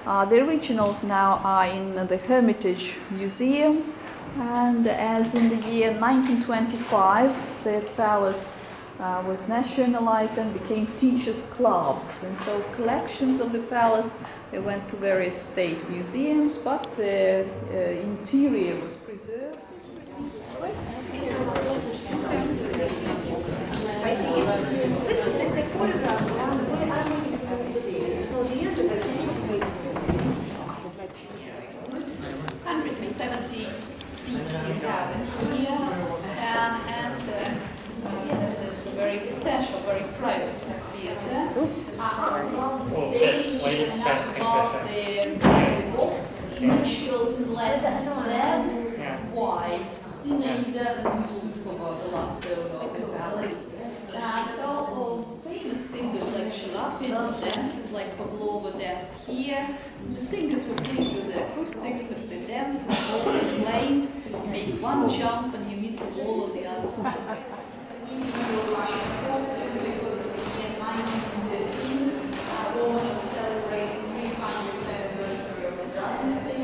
[SPEAKER 19] The originals now are in the Hermitage Museum. And as in the year 1925, the palace was nationalized and became Teachers' Club. And so collections of the palace, they went to various state museums, but the interior was preserved.
[SPEAKER 5] This specific photographs are the way I'm looking for the details. So the end of it,
[SPEAKER 19] 170 seats you have in here, and there's a very special, very private theatre. Above the stage and above the box, initials in letter Z, Y, Zinaida Yusupova, the last owner of the palace. So famous singers like Shalapin, dancers like Pavlova danced here. The singers were pleased with the acoustics, but the dancers all complained. You make one jump and you meet the wall of the other side. Russian costume, because of the year 1913, Romanov celebrated 300th anniversary of the dynasty,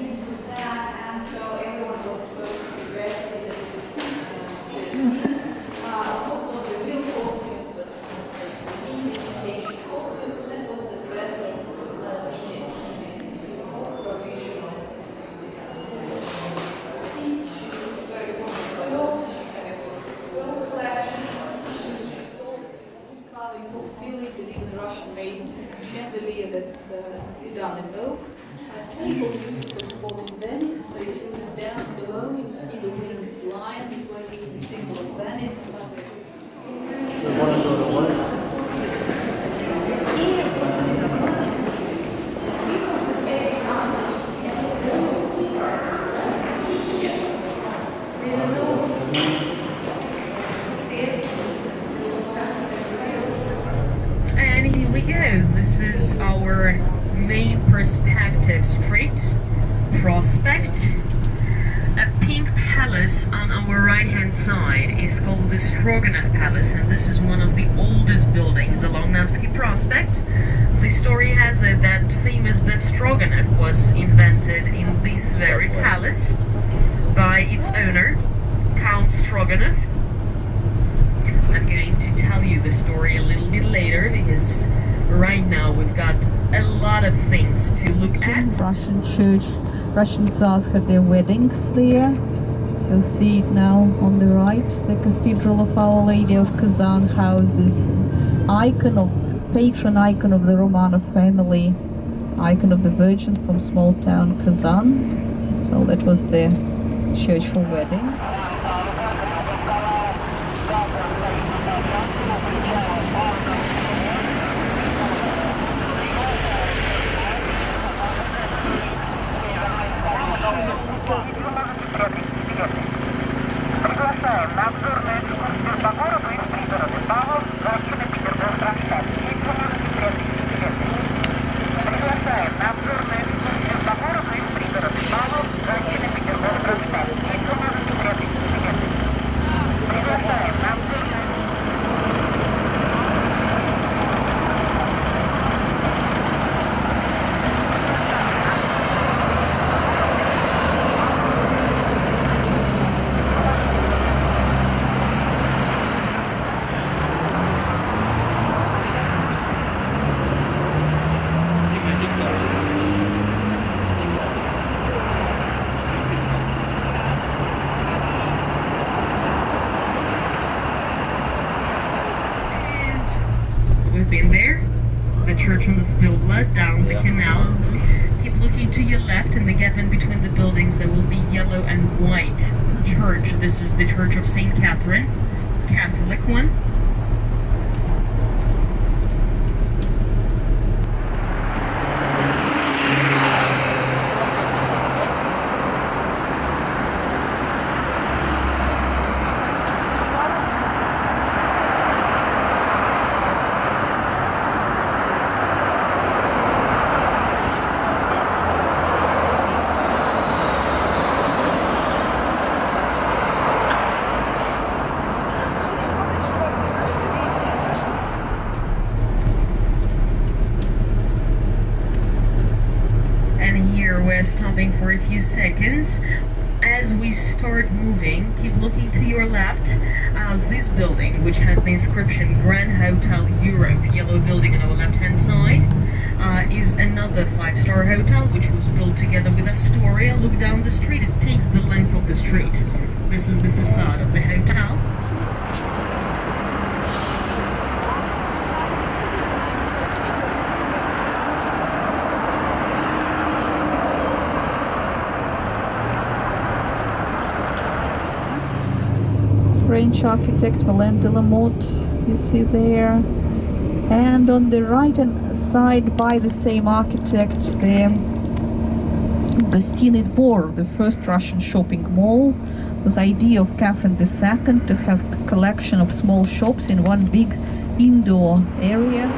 [SPEAKER 19] and so everyone was supposed to be dressed as if it was 1613. Most of the real costumes were imitation costumes, and that was the dress of Russian-made chandelier that's done in oak. Table Yusupov was born in Venice, so if you look down below, you see the winged lions, the symbol of Venice.
[SPEAKER 1] And here we go. This is our main perspective street, Prospect. A pink palace on our right-hand side is called the Stroganov Palace, and this is one of the oldest buildings along Nevsky Prospect. The story has it that famous Bev Stroganov was invented in this very palace by its owner, Count Stroganov. I'm going to tell you the story a little bit later, because right now we've got a lot of things to look at.
[SPEAKER 19] Russian church, Russian Tsars had their weddings there. So see it now on the right. The Cathedral of Our Lady of Kazan houses patron icon of the Romanov family, icon of the Virgin from small town Kazan. So that was the church for weddings.
[SPEAKER 1] have been there. The church on the Spillblad, down the canal. Keep looking to your left, in the gap in between the buildings there will be yellow and white church. This is the Church of St. Catherine, Catholic one. We're stopping for a few seconds. As we start moving, keep looking to your left. This building, which has the inscription Grand Hotel Europe, yellow building on our left-hand side, is another 5-star hotel which was built together with Astoria. Look down the street, it takes the length of the street. This is the facade of the hotel.
[SPEAKER 19] French architect Alain de la Motte, you see there. And on the right hand side, by the same architect, the Gostinny Dvor, the first Russian shopping mall, was the idea of Catherine II to have a collection of small shops in one big indoor area.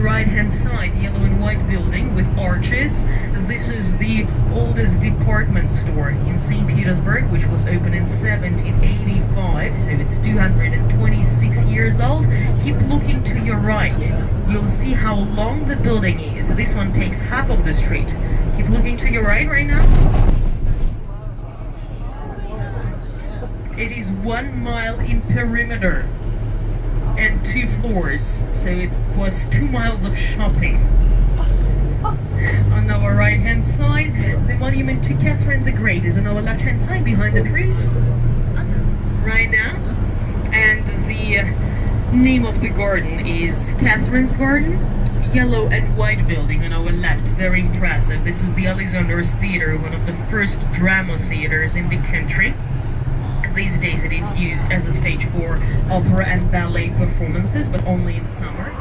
[SPEAKER 19] Right-hand side, yellow and white building with arches. This is the oldest department store in St. Petersburg, which was opened in 1785, so it's 226 years old. Keep looking to your right. You'll see how long the building is. This one takes half of the street. Keep looking to your right now. It is 1 mile in perimeter and 2 floors, so it was 2 miles of shopping. On our right hand side, the monument to Catherine the Great is on our left hand side behind the trees right now, and the name of the garden is Catherine's Garden. Yellow and white building on our left, very impressive. This is the Alexander's Theater, one of the first drama theaters in the country. These days it is used as a stage for opera and ballet performances, but only in summer.